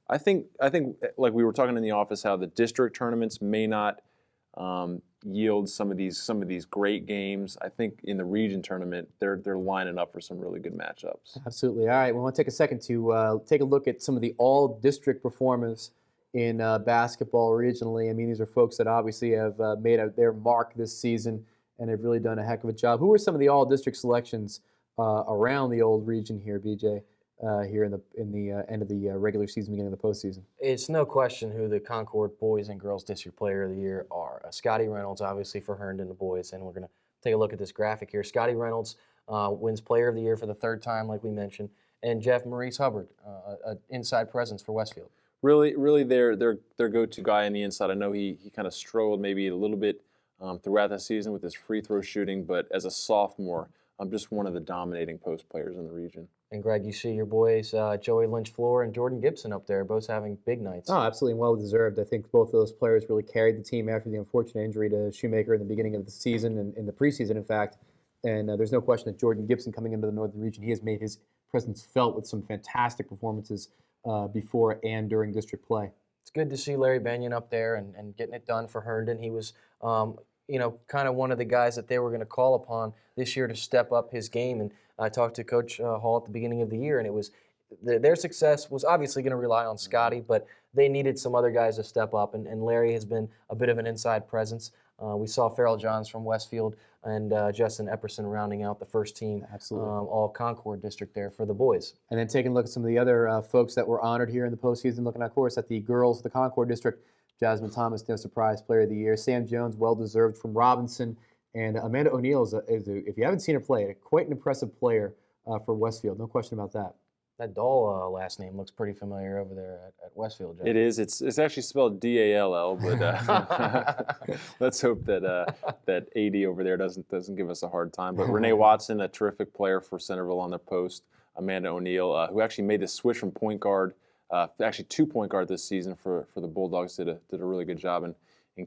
I think like we were talking in the office how the district tournaments may not yield some of these great games. I think in the region tournament, they're lining up for some really good matchups. Absolutely. All right, we want to take a second to take a look at some of the all-district performers in basketball regionally. I mean, these are folks that obviously have made their mark this season and have really done a heck of a job. Who are some of the all-district selections around the old region here, BJ? Here in the end of the regular season, beginning of the postseason? It's no question who the Concord Boys and Girls District Player of the Year are. Scotty Reynolds, obviously, for Herndon, the boys, and we're going to take a look at this graphic here. Scotty Reynolds wins Player of the Year for the 3rd time, like we mentioned, and Jeff Maurice Hubbard, an inside presence for Westfield. Really, their go-to guy on the inside. I know he kind of struggled maybe a little bit throughout the season with his free throw shooting, but as a sophomore, just one of the dominating post players in the region. And Greg, you see your boys, Joey Lynch-Floor and Jordan Gibson up there, both having big nights. Oh, absolutely, and well-deserved. I think both of those players really carried the team after the unfortunate injury to Shoemaker in the beginning of the season and in the preseason, in fact. And there's no question that Jordan Gibson coming into the Northern region, he has made his presence felt with some fantastic performances before and during district play. It's good to see Larry Benyon up there and getting it done for Herndon. He was kind of one of the guys that they were going to call upon this year to step up his game. And I talked to Coach Hall at the beginning of the year, and it was their success was obviously going to rely on Scotty, but they needed some other guys to step up, and Larry has been a bit of an inside presence. We saw Farrell Johns from Westfield and Justin Epperson rounding out the first team, all Concord district there for the boys. And then taking a look at some of the other folks that were honored here in the postseason, looking, of course, at the girls of the Concord district. Jasmine Thomas, no surprise, Player of the Year. Sam Jones, well-deserved from Robinson. And Amanda O'Neill, if you haven't seen her play, quite an impressive player for Westfield. No question about that. That Dahl last name looks pretty familiar over there at Westfield, Jeff. It is. It's actually spelled D-A-L-L, but let's hope that that AD over there doesn't give us a hard time. But Renee Watson, a terrific player for Centerville on their post. Amanda O'Neill, who actually made the switch from point guard, actually 2-point guard this season for the Bulldogs, did a really good job. And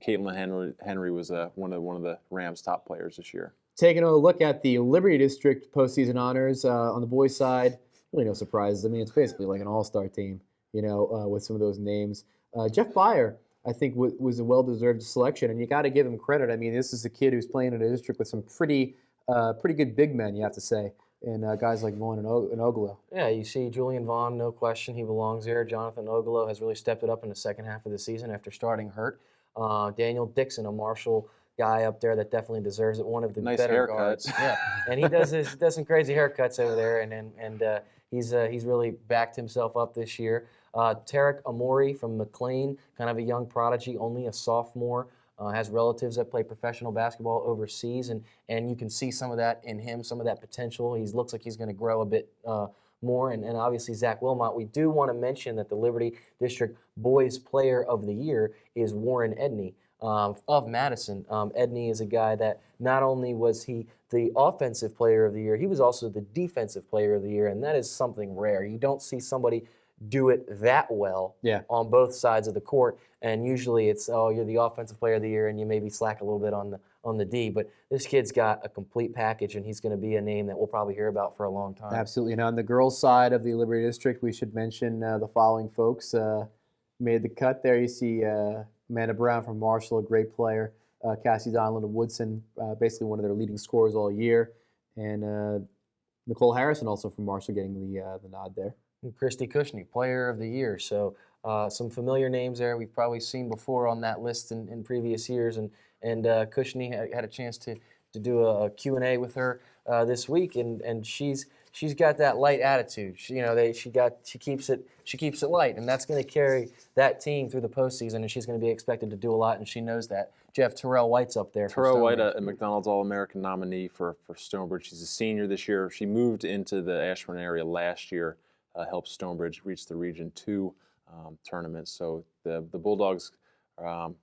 Caitlin Henry was one of the Rams' top players this year. Taking a look at the Liberty District postseason honors on the boys' side, really no surprises. I mean, it's basically like an all-star team, with some of those names. Jeff Byer, I think, was a well-deserved selection, and you got to give him credit. I mean, this is a kid who's playing in a district with some pretty good big men, you have to say, and guys like Vaughn and Ogolo. Yeah, you see Julian Vaughn, no question, he belongs there. Jonathan Ogolo has really stepped it up in the second half of the season after starting hurt. Daniel Dixon, a Marshall guy up there that definitely deserves it. One of the nice better haircuts. guards. Yeah, and he does some crazy haircuts over there, and he's really backed himself up this year. Tarek Amori from McLean, kind of a young prodigy, only a sophomore, has relatives that play professional basketball overseas, and you can see some of that in him, some of that potential. He looks like he's going to grow a bit more, and obviously Zach Wilmot. We do want to mention that the Liberty District Boys Player of the Year is Warren Edney. of Madison. Edney is a guy that not only was he the offensive player of the year, he was also the defensive player of the year, and that is something rare. You don't see somebody do it that well on both sides of the court, and usually it's, oh, you're the offensive player of the year and you maybe slack a little bit on the D, but this kid's got a complete package, and he's going to be a name that we'll probably hear about for a long time. Absolutely. And on the girls' side of the Liberty District, we should mention the following folks made the cut there. You see Amanda Brown from Marshall, a great player. Cassie Donald of Woodson, basically one of their leading scorers all year. And Nicole Harrison, also from Marshall, getting the nod there. And Christy Cushney, player of the year. So some familiar names there we've probably seen before on that list in previous years. And Cushney had a chance to do a Q&A with her this week, and she's got that light attitude. She keeps it light, and that's going to carry that team through the postseason. And she's going to be expected to do a lot, and she knows that. Jeff, Terrell White's up there. Terrell White, a McDonald's All-American nominee for Stonebridge. She's a senior this year. She moved into the Ashburn area last year, helped Stonebridge reach the Region 2 tournament. So the Bulldogs.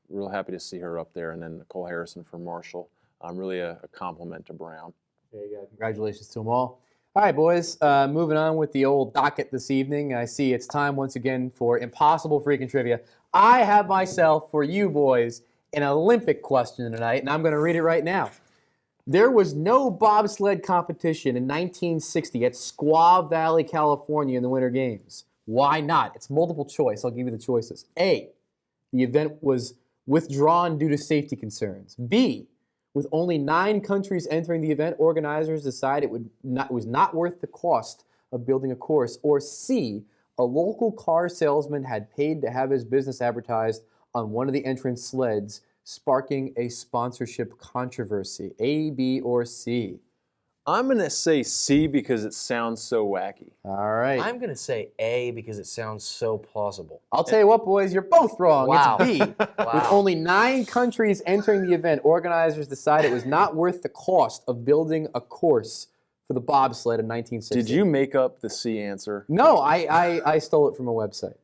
Real happy to see her up there, and then Nicole Harrison from Marshall. Really a compliment to Brown. There you go. Congratulations to them all. All right, boys. Moving on with the old docket this evening. I see it's time once again for Impossible Freaking Trivia. I have myself, for you boys, an Olympic question tonight, and I'm going to read it right now. There was no bobsled competition in 1960 at Squaw Valley, California in the Winter Games. Why not? It's multiple choice. I'll give you the choices. A, the event was withdrawn due to safety concerns. B, with only 9 countries entering the event, organizers decided it was not worth the cost of building a course. Or C, a local car salesman had paid to have his business advertised on one of the entrance sleds, sparking a sponsorship controversy. A, B, or C? I'm going to say C because it sounds so wacky. All right. I'm going to say A because it sounds so plausible. I'll tell you what, boys, you're both wrong. Wow. It's B. Wow. With only 9 countries entering the event, organizers decided it was not worth the cost of building a course for the bobsled in 1960. Did you make up the C answer? No, I stole it from a website.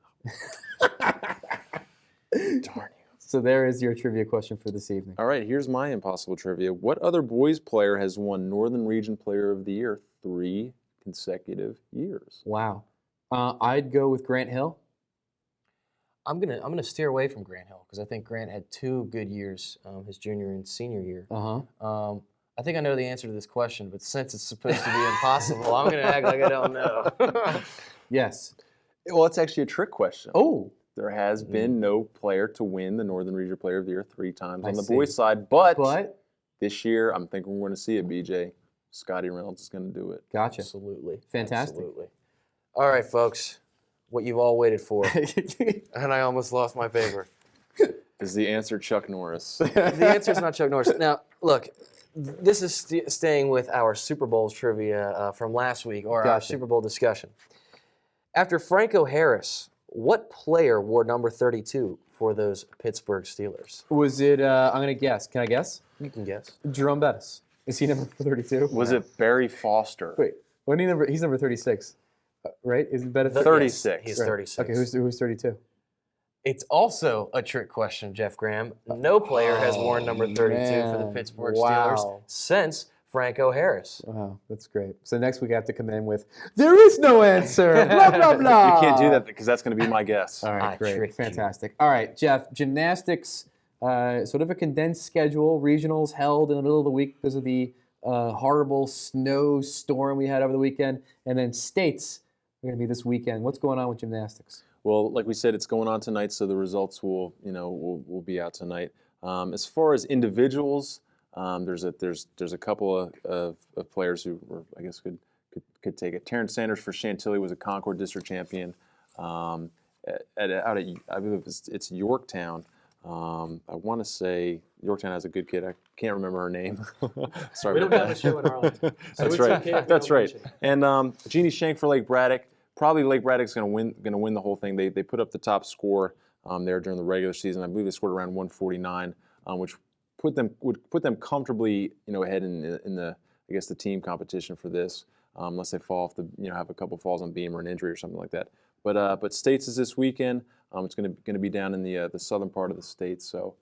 Darn you. So there is your trivia question for this evening. All right, here's my impossible trivia. What other boys player has won Northern Region Player of the Year 3 consecutive years? Wow. I'd go with Grant Hill. I'm gonna steer away from Grant Hill because I think Grant had 2 good years, his junior and senior year. I think I know the answer to this question, but since it's supposed to be impossible, I'm gonna act like I don't know. Yes. Well, it's actually a trick question. Oh. There has been no player to win the Northern Region Player of the Year 3 times on the see. boys' side, but This year I'm thinking we're going to see it, BJ. Scotty Reynolds is going to do it. Gotcha. Absolutely. Fantastic. Absolutely. All right, folks, what you've all waited for, and I almost lost my paper. Is the answer Chuck Norris? The answer is not Chuck Norris. Now, look, this is staying with our Super Bowls trivia from last week, or our Super Bowl discussion. After Franco Harris, what player wore number 32 for those Pittsburgh Steelers? Was it, I'm going to guess. Can I guess? You can guess. Jerome Bettis. Is he number 32? Was it Barry Foster? Wait, he's number 36, right? Isn't Bettis? 36. He's 36. Okay, who's 32? It's also a trick question, Jeff Graham. No player has worn number 32 for the Pittsburgh Steelers since Franco Harris. Wow, that's great. So next week I have to come in with, there is no answer, blah, blah, blah. You can't do that because that's going to be my guess. All right, I great, tricked you. fantastic. All right, Jeff, gymnastics, sort of a condensed schedule, regionals held in the middle of the week because of the horrible snowstorm we had over the weekend, and then states are going to be this weekend. What's going on with gymnastics? Well, like we said, it's going on tonight, so the results will be out tonight. As far as individuals, there's a couple of players who were, I guess could take it. Terrence Sanders for Chantilly was a Concord District champion. Out at I believe it's Yorktown. I want to say Yorktown has a good kid. I can't remember her name. Sorry. We don't have a show in Arlington. So That's it's right. okay if we That's don't right. mention it. And Jeannie Shank for Lake Braddock. Probably Lake Braddock's going to win the whole thing. They put up the top score there during the regular season. I believe they scored around 149, which would put them comfortably ahead in the I guess the team competition for this, unless they fall off have a couple falls on beam or an injury or something like that. But states is this weekend. It's going to be down in the southern part of the state. So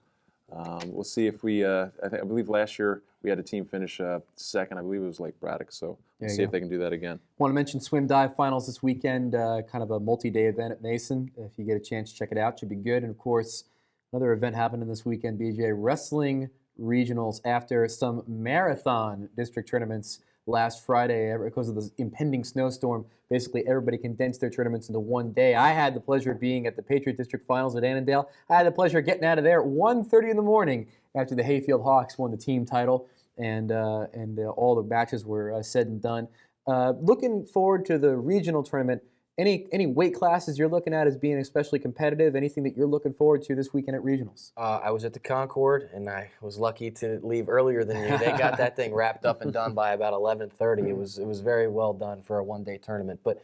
We'll see if we. I believe last year we had a team finish second. I believe it was Lake Braddock. So we'll see if they can do that again. Want to mention swim dive finals this weekend, kind of a multi-day event at Mason. If you get a chance, check it out. Should be good. And of course, another event happening this weekend, BJ, wrestling regionals after some marathon district tournaments last Friday because of the impending snowstorm. Basically, everybody condensed their tournaments into one day. I had the pleasure of being at the Patriot District Finals at Annandale. I had the pleasure of getting out of there at 1:30 in the morning after the Hayfield Hawks won the team title, and all the matches were said and done. Looking forward to the regional tournament. Any weight classes you're looking at as being especially competitive? Anything that you're looking forward to this weekend at regionals? I was at the Concord, and I was lucky to leave earlier than you. They got that thing wrapped up and done by about 11:30. It was very well done for a one-day tournament. But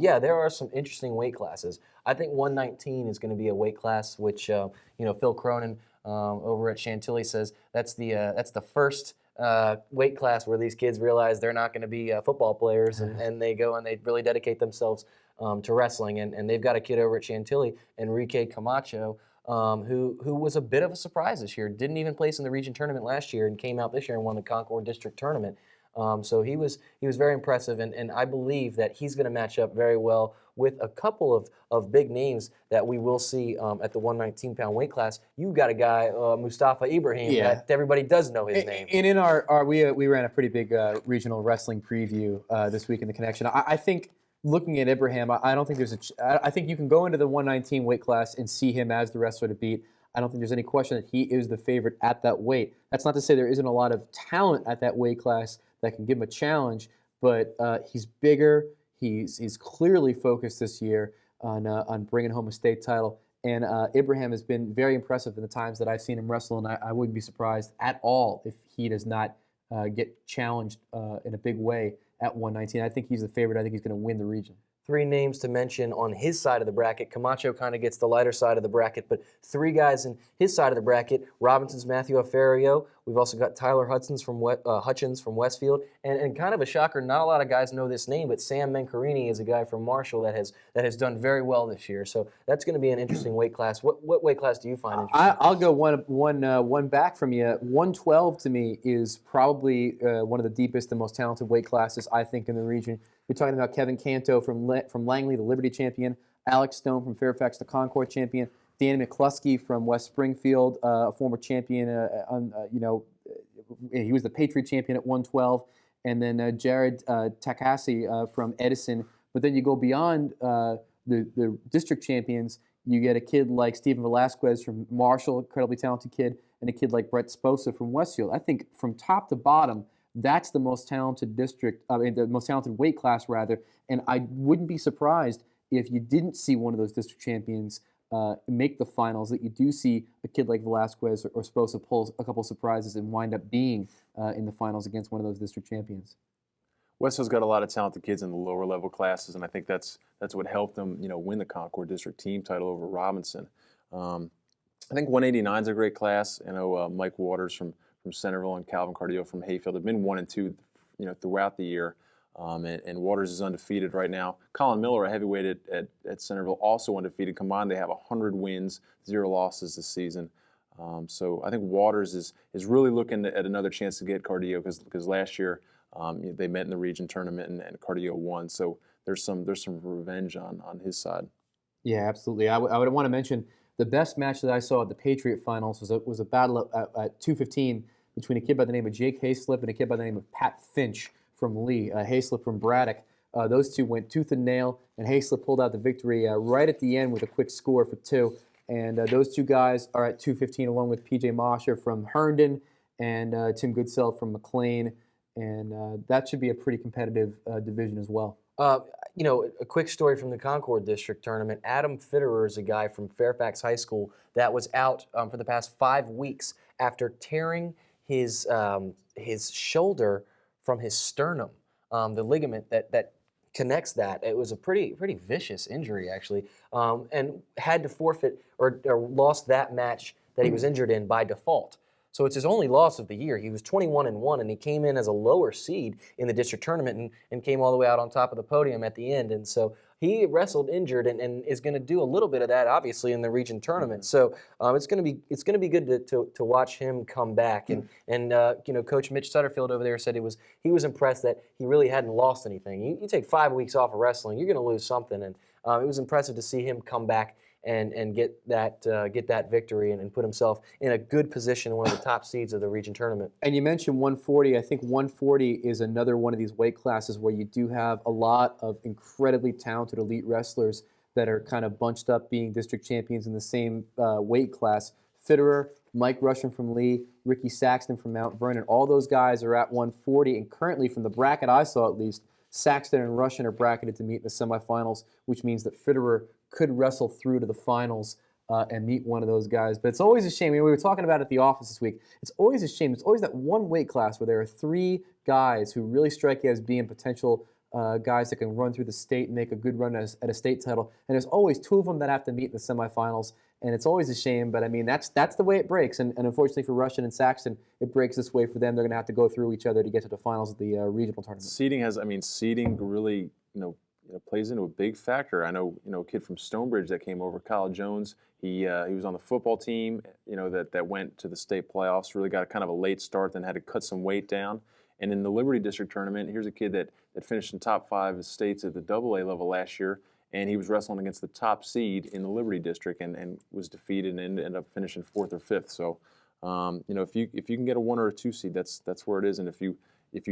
yeah, there are some interesting weight classes. I think 119 is going to be a weight class which Phil Cronin over at Chantilly says that's the first weight class where these kids realize they're not going to be football players, and they go and they really dedicate themselves to wrestling. And they've got a kid over at Chantilly, Enrique Camacho, who was a bit of a surprise this year. Didn't even place in the region tournament last year and came out this year and won the Concord District Tournament. So he was very impressive, and I believe that he's going to match up very well with a couple of big names that we will see at the 119-pound weight class. You got a guy, Mustafa Ibrahim, that everybody does know his name. And in our we ran a pretty big regional wrestling preview this week in the Connection. I think looking at Ibrahim, I don't think I think you can go into the 119 weight class and see him as the wrestler to beat. I don't think there's any question that he is the favorite at that weight. That's not to say there isn't a lot of talent at that weight class that can give him a challenge, but he's bigger. He's clearly focused this year on bringing home a state title. And Ibrahim has been very impressive in the times that I've seen him wrestle, and I wouldn't be surprised at all if he does not get challenged in a big way at 119. I think he's the favorite. I think he's going to win the region. 3 names to mention on his side of the bracket. Camacho kind of gets the lighter side of the bracket, but 3 guys in his side of the bracket. Robinson's Matthew Aferio. We've also got Tyler Hutchins from Westfield, and kind of a shocker. Not a lot of guys know this name, but Sam Mencarini is a guy from Marshall that has done very well this year. So that's going to be an interesting weight class. What weight class do you find interesting? I'll go one back from you. 112 to me is probably one of the deepest and most talented weight classes I think in the region. You're talking about Kevin Canto from Langley, the Liberty champion, Alex Stone from Fairfax, the Concord champion, Danny McCluskey from West Springfield, a former champion. He was the Patriot champion at 112, and then Jared Takasi from Edison. But then you go beyond the district champions. You get a kid like Stephen Velasquez from Marshall, incredibly talented kid, and a kid like Brett Sposa from Westfield. I think from top to bottom, that's the most talented the most talented weight class, rather. And I wouldn't be surprised if you didn't see one of those district champions make the finals, that you do see a kid like Velasquez or Sposa pull a couple surprises and wind up being in the finals against one of those district champions. Westfield's got a lot of talented kids in the lower level classes, and I think that's what helped them, win the Concord District team title over Robinson. I think 189 is a great class. Mike Waters from Centerville and Calvin Cardio from Hayfield have been 1 and 2, throughout the year. And Waters is undefeated right now. Colin Miller, a heavyweight at Centerville, also undefeated. Combined, they have 100 wins, 0 losses this season. So I think Waters is really looking at another chance to get Cardio because last year they met in the region tournament and Cardio won. So there's some revenge on his side. Yeah, absolutely. I would want to mention the best match that I saw at the Patriot Finals was a battle at 215 between a kid by the name of Jake Hayslip and a kid by the name of Pat Finch from Lee. Hayslip from Braddock. Those two went tooth and nail, and Hayslip pulled out the victory right at the end with a quick score for 2. And those 2 guys are at 215, along with P.J. Mosher from Herndon and Tim Goodsell from McLean. And that should be a pretty competitive division as well. A quick story from the Concord District Tournament. Adam Fitterer is a guy from Fairfax High School that was out for the past 5 weeks after tearing his shoulder from his sternum, the ligament that connects that. It was a pretty vicious injury, actually, and had to forfeit or lost that match that he was injured in by default. So it's his only loss of the year. He was 21-1, and he came in as a lower seed in the district tournament and came all the way out on top of the podium at the end. And so he wrestled injured and is going to do a little bit of that, obviously, in the region tournament. So it's going to be good to watch him come back. And Coach Mitch Sutterfield over there said he was impressed that he really hadn't lost anything. You take 5 weeks off of wrestling, you're going to lose something. And it was impressive to see him come back and get that victory and put himself in a good position, one of the top seeds of the region tournament. And you mentioned 140. I think 140 is another one of these weight classes where you do have a lot of incredibly talented elite wrestlers that are kind of bunched up being district champions in the same weight class. Fitterer, Mike Rushing from Lee, Ricky Saxton from Mount Vernon, all those guys are at 140. And currently, from the bracket I saw at least, Saxton and Rushing are bracketed to meet in the semifinals, which means that Fitterer could wrestle through to the finals and meet one of those guys. But it's always a shame. I mean, we were talking about it at the office this week. It's always a shame. It's always that one weight class where there are 3 guys who really strike you as being potential guys that can run through the state and make a good run at a state title. And there's always 2 of them that have to meet in the semifinals. And it's always a shame, but I mean, that's the way it breaks. And unfortunately for Rushing and Saxton, it breaks this way for them. They're going to have to go through each other to get to the finals of the regional tournament. Seeding really, plays into a big factor. I know, a kid from Stonebridge that came over, Kyle Jones. He was on the football team, that went to the state playoffs. Really got kind of a late start, then had to cut some weight down. And in the Liberty District tournament, here's a kid that finished in top 5 states at the AA level last year, and he was wrestling against the top seed in the Liberty District and was defeated and ended up finishing 4th or 5th. So, if you can get a 1 or a 2 seed, that's where it is. And if you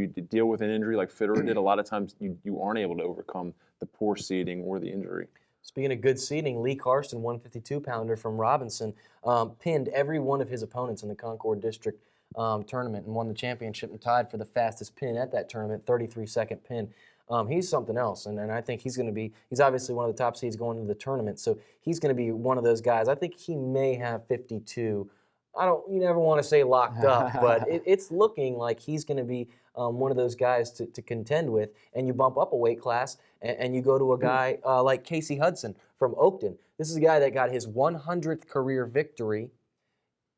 deal with an injury like Fitterer did, a lot of times you aren't able to overcome the poor seeding or the injury. Speaking of good seeding, Lee Karsten, 152-pounder from Robinson, pinned every one of his opponents in the Concord District tournament and won the championship and tied for the fastest pin at that tournament, 33-second pin. He's something else, and I think he's obviously one of the top seeds going into the tournament, so he's going to be one of those guys. I think he may have 52. You never want to say locked up, but it's looking like he's going to be one of those guys to contend with. And you bump up a weight class, and you go to a guy like Casey Hudson from Oakton. This is a guy that got his 100th career victory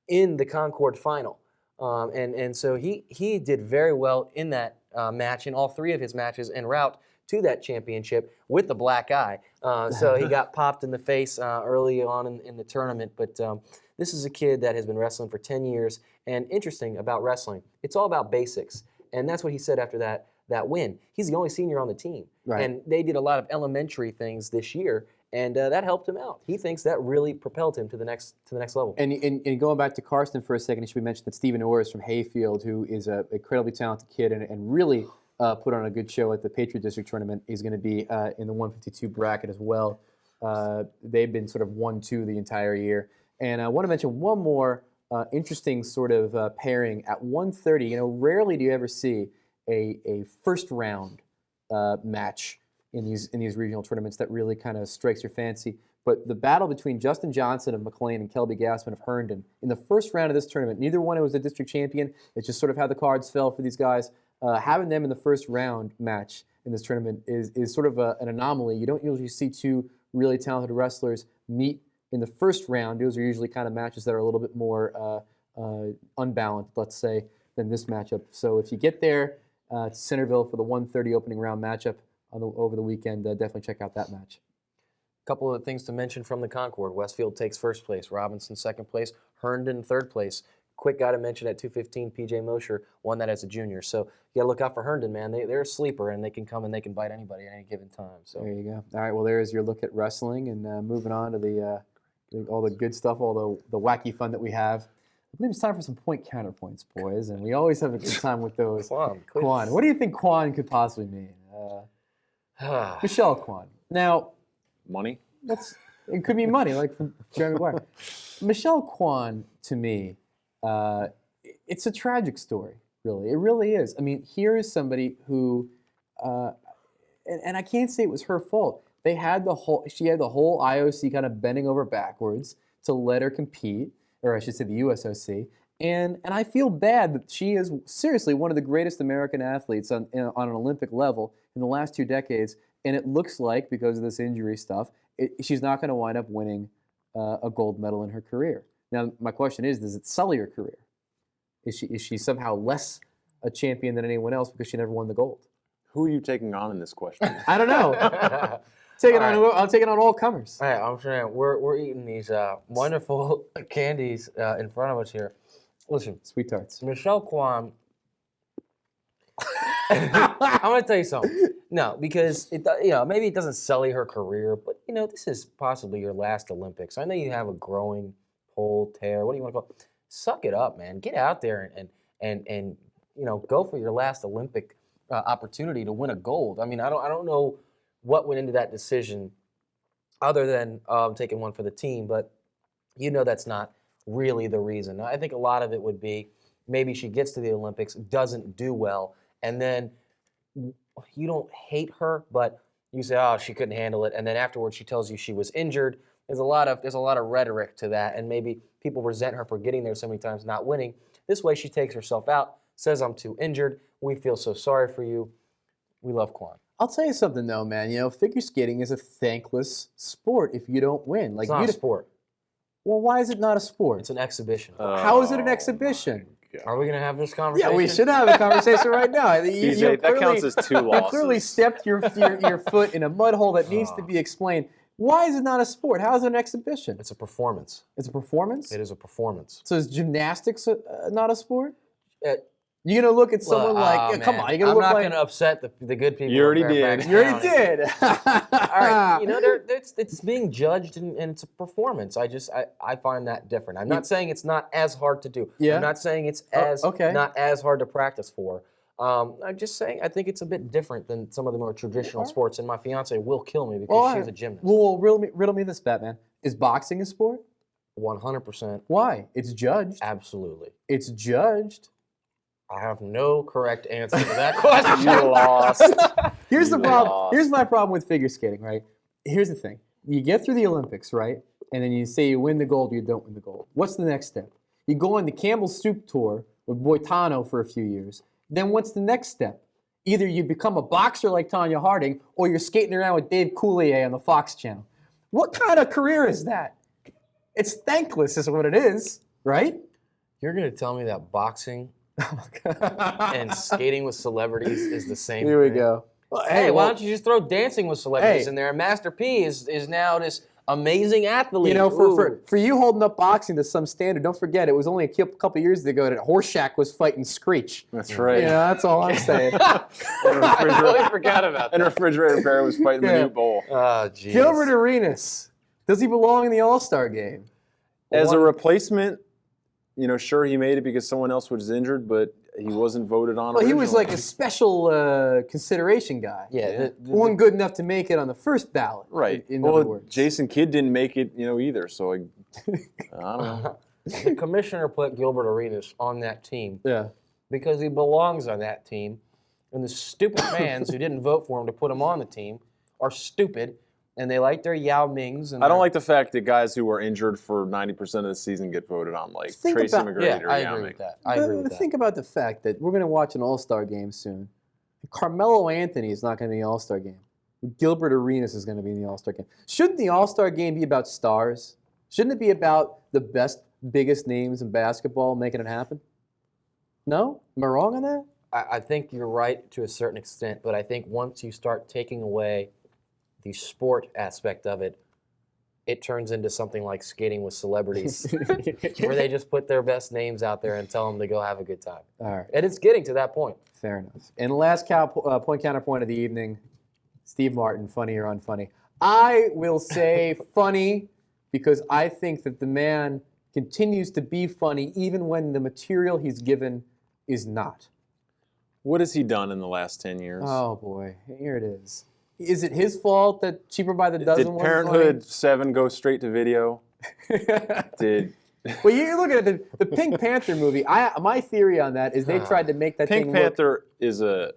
in the Concord final. And so he did very well in that match, in all 3 of his matches en route to that championship with the black eye. So he got popped in the face early on in the tournament. But this is a kid that has been wrestling for 10 years. And interesting about wrestling, it's all about basics. And that's what he said after that win. He's the only senior on the team. Right. And they did a lot of elementary things this year. And that helped him out. He thinks that really propelled him to the next level. And going back to Karsten for a second, it should be mentioned that Stephen Orris from Hayfield, who is an incredibly talented kid and really put on a good show at the Patriot District Tournament, is going to be in the 152 bracket as well. They've been sort of 1-2 the entire year. And I want to mention one more interesting sort of pairing at 130. Rarely do you ever see a first round match in these regional tournaments that really kind of strikes your fancy. But the battle between Justin Johnson of McLean and Kelby Gassman of Herndon in the first round of this tournament, neither one was a district champion. It's just sort of how the cards fell for these guys. Having them in the first round match in this tournament is sort of an anomaly. You don't usually see 2 really talented wrestlers meet in the first round. Those are usually kind of matches that are a little bit more unbalanced, let's say, than this matchup. So if you get there to Centerville for the 130 opening round matchup over the weekend, definitely check out that match. A couple of things to mention from the Concord. Westfield takes first place, Robinson second place, Herndon third place. Quick guy to mention at 215, PJ Mosher won that as a junior. So you got to look out for Herndon, man. They're a sleeper, and they can come and they can bite anybody at any given time. So there you go. All right, well, there's your look at wrestling, and moving on to all the good stuff, all the wacky fun that we have. I believe it's time for some point counterpoints, boys, and we always have a good time with those. Quan. What do you think Quan could possibly mean? Michelle Quan. Now, money. It could be money, like from Jeremy Maguire. Michelle Quan, to me, it's a tragic story, really. It really is. I mean, here is somebody who, and I can't say it was her fault. She had the whole IOC kind of bending over backwards to let her compete, or I should say the USOC. And I feel bad that she is seriously one of the greatest American athletes on an Olympic level in the last 2 decades. And it looks like, because of this injury stuff, she's not going to wind up winning a gold medal in her career. Now, my question is, does it sully her career? Is she somehow less a champion than anyone else because she never won the gold? Who are you taking on in this question? I don't know. I'm taking on all comers. All right, I'm saying we're eating these wonderful candies in front of us here. Listen, Sweet tarts. Michelle Kwan. I'm gonna tell you something. No, because maybe it doesn't sully her career, but this is possibly your last Olympics. I know you have a growing pull, tear. What do you want to call it? Suck it up, man. Get out there and go for your last Olympic opportunity to win a gold. I mean, I don't know what went into that decision, other than taking one for the team, but that's not really the reason. I think a lot of it would be maybe she gets to the Olympics, doesn't do well, and then you don't hate her, but you say, oh, she couldn't handle it, and then afterwards she tells you she was injured. There's a lot of rhetoric to that, and maybe people resent her for getting there so many times, not winning. This way she takes herself out, says, I'm too injured. We feel so sorry for you. We love Kwan. I'll tell you something though, man. Figure skating is a thankless sport if you don't win. It's not a sport. Well, why is it not a sport? It's an exhibition. How is it an exhibition? Are we going to have this conversation? Yeah, we should have a conversation right now. DJ, that counts as 2 losses. You clearly stepped your foot in a mud hole that needs to be explained. Why is it not a sport? How is it an exhibition? It's a performance. It's a performance? It is a performance. So is gymnastics not a sport? You're going to look at someone come on. You're gonna I'm not going to upset the good people. You already did. You already did. All right. It's being judged and it's a performance. I find that different. I'm not saying it's not as hard to do. Yeah. I'm not saying it's not as hard to practice for. I'm just saying I think it's a bit different than some of the more traditional sports, and my fiance will kill me because she's a gymnast. Well, riddle me this, Batman. Is boxing a sport? 100%. Why? It's judged. Absolutely. It's judged. I have no correct answer to that question. You lost. Here's the problem. Here's my problem with figure skating, right? Here's the thing. You get through the Olympics, right? And then you say you win the gold, you don't win the gold. What's the next step? You go on the Campbell's Soup Tour with Boitano for a few years. Then what's the next step? Either you become a boxer like Tanya Harding, or you're skating around with Dave Coulier on the Fox channel. What kind of career is that? It's thankless is what it is, right? You're going to tell me that boxing and skating with celebrities is the same Here we thing? go. Well, hey, why don't you just throw dancing with celebrities in there? Master P is now this amazing athlete. For you holding up boxing to some standard, don't forget it was only a couple years ago that Horseshack was fighting Screech. That's right. That's all I'm saying. I really forgot about that. And Refrigerator Bear was fighting the new bowl. Oh, jeez. Gilbert Arenas. Does he belong in the All-Star game? As a replacement, sure he made it because someone else was injured, but he wasn't voted on. Well, he was like a special consideration guy. Yeah. Wasn't good enough to make it on the first ballot. Right. In other words. Jason Kidd didn't make it, either. So I don't know. The commissioner put Gilbert Arenas on that team. Yeah. Because he belongs on that team, and the stupid fans who didn't vote for him to put him on the team are stupid, and they like their Yao Mings. And I don't like the fact that guys who were injured for 90% of the season get voted on, like Tracy McGrady or I Yao agree Ming. with that. I agree with that. Think about the fact that we're going to watch an All-Star game soon. Carmelo Anthony is not going to be in the All-Star game. Gilbert Arenas is going to be in the All-Star game. Shouldn't the All-Star game be about stars? Shouldn't it be about the best, biggest names in basketball making it happen? No? Am I wrong on that? I think you're right to a certain extent, but I think once you start taking away the sport aspect of it, it turns into something like skating with celebrities, where they just put their best names out there and tell them to go have a good time. All right. And it's getting to that point. Fair enough. And the last point counterpoint of the evening, Steve Martin, funny or unfunny? I will say funny because I think that the man continues to be funny even when the material he's given is not. What has he done in the last 10 years? Oh, boy. Here it is. Is it his fault that Cheaper by the Dozen Did Parenthood 7 go straight to video? Did Well, you're looking at the Pink Panther movie. My theory on that is they tried to make that Pink thing Panther is a...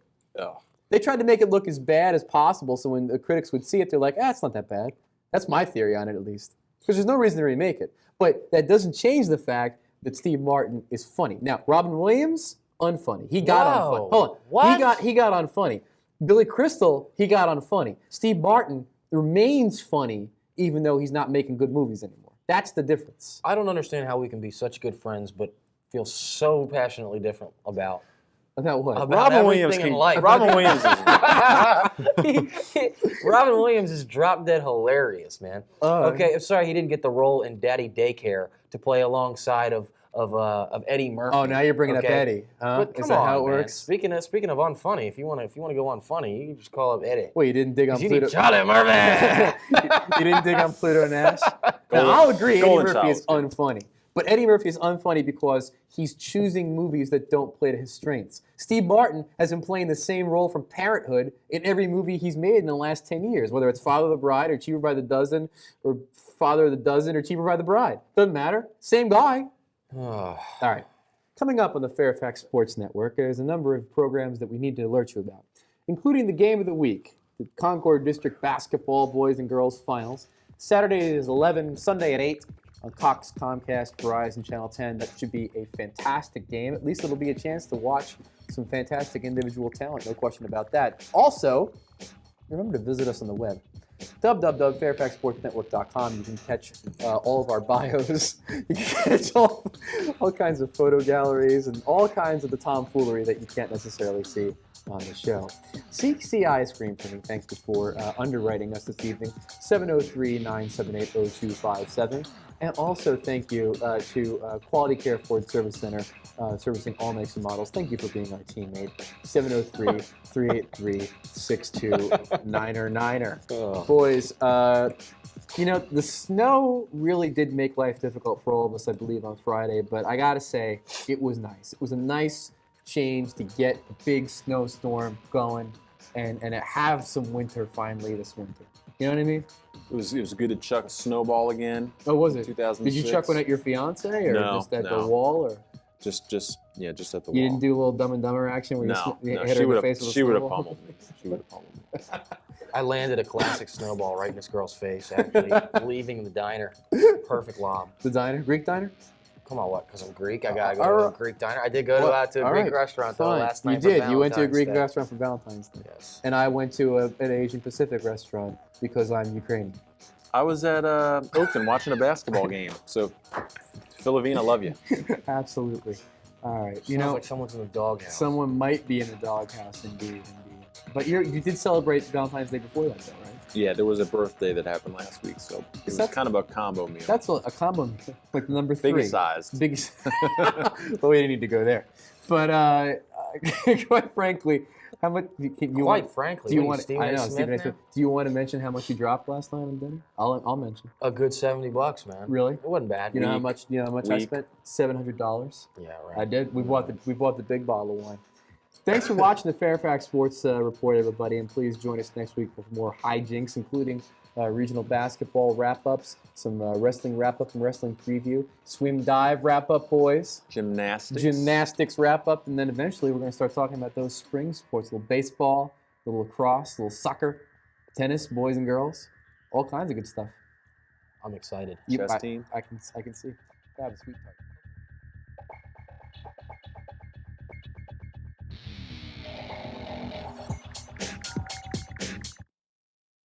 They tried to make it look as bad as possible, so when the critics would see it, they're like, it's not that bad. That's my theory on it, at least. Because there's no reason to remake it. But that doesn't change the fact that Steve Martin is funny. Now, Robin Williams, unfunny. He got unfunny. Hold on. What? He got unfunny. Billy Crystal, he got unfunny. Steve Martin remains funny even though he's not making good movies anymore. That's the difference. I don't understand how we can be such good friends but feel so passionately different about About what? About Robin Williams everything in can. life. Robin Williams is. Robin Williams is drop dead hilarious, man. Oh. Okay, I'm sorry he didn't get the role in Daddy Daycare to play alongside of Eddie Murphy. Oh, now you're bringing up okay? Eddie. Huh? But come Is that on, how it man. works? Speaking of unfunny, if you want to go unfunny, you can just call up Eddie. Well, you didn't dig on 'Cause you Pluto. need Charlie Murphy. You didn't dig on Pluto Nash. Now, I'll agree, Eddie Golden Murphy is Child. unfunny. But Eddie Murphy is unfunny because he's choosing movies that don't play to his strengths. Steve Martin has been playing the same role from Parenthood in every movie he's made in the last 10 years, whether it's Father of the Bride or Cheaper by the Dozen or Father of the Dozen or Cheaper by the Bride. Doesn't matter. Same guy. All right. Coming up on the Fairfax Sports Network, there's a number of programs that we need to alert you about, including the game of the week, the Concord District Basketball Boys and Girls Finals. Saturday is 11, Sunday at 8 on Cox, Comcast, Verizon, Channel 10. That should be a fantastic game. At least it'll be a chance to watch some fantastic individual talent, no question about that. Also, remember to visit us on the web. www.fairfaxsportsnetwork.com. You can catch all of our bios. You can catch all kinds of photo galleries and all kinds of the tomfoolery that you can't necessarily see on the show. CC Ice Cream Printing, thank you for underwriting us this evening, 703-978-0257. And also thank you to Quality Care Ford Service Center, servicing all makes and models. Thank you for being our teammate, 703-383-6299er. Oh. Boys, you know, the snow really did make life difficult for all of us, I believe, on Friday. But I got to say, it was nice. It was a nice change to get a big snowstorm going and have some winter finally this winter. You know what I mean? It was good to chuck a snowball again. Oh, was it? 2006. Did you chuck one at your fiance or No, just at the no. wall? Or Just at the wall. you didn't do a little Dumb and Dumber action where No, you no, hit her in the face with a she would have snowball? pummeled me. She would have pummeled me. I landed a classic snowball right in this girl's face, actually, leaving the diner. Perfect lob. The diner? Greek diner? Come on, what? Because I'm Greek? I gotta go All to a right. Greek diner. I did go Well, to a all Greek right, restaurant though fine. last night. You for did. You went to a Valentine's Greek Day. restaurant for Valentine's Day. Yes. And I went to an Asian Pacific restaurant because I'm Ukrainian. I was at Oakton watching a basketball game. So, Philovine, I love you. Absolutely. All right. You Sounds know, like someone's in the doghouse. someone might be in the doghouse, indeed. But you did celebrate Valentine's Day before that, though, right? Yeah, there was a birthday that happened last week, so it was that- kind of a combo meal. That's a combo meal, like number 3. Biggest sized. Biggest. Well, we didn't need to go there. But quite frankly, how much can you? Quite frankly, do you what are want? Stephen I A. know, Smith Stephen A. now? Smith. Do you want to mention how much you dropped last night on dinner? I'll mention. A good $70, man. Really? It wasn't bad. You know how much? You know how much I Week. spent? $700. Yeah, I right. did. We bought the big bottle of wine. Thanks for watching the Fairfax Sports Report, everybody, and please join us next week for more hijinks, including regional basketball wrap-ups, some wrestling wrap-up and wrestling preview, swim dive wrap-up, boys, Gymnastics. wrap-up, and then eventually we're going to start talking about those spring sports, a little baseball, a little lacrosse, a little soccer, tennis, boys and girls, all kinds of good stuff. I'm excited. Chess team. I can see. I have a sweet part.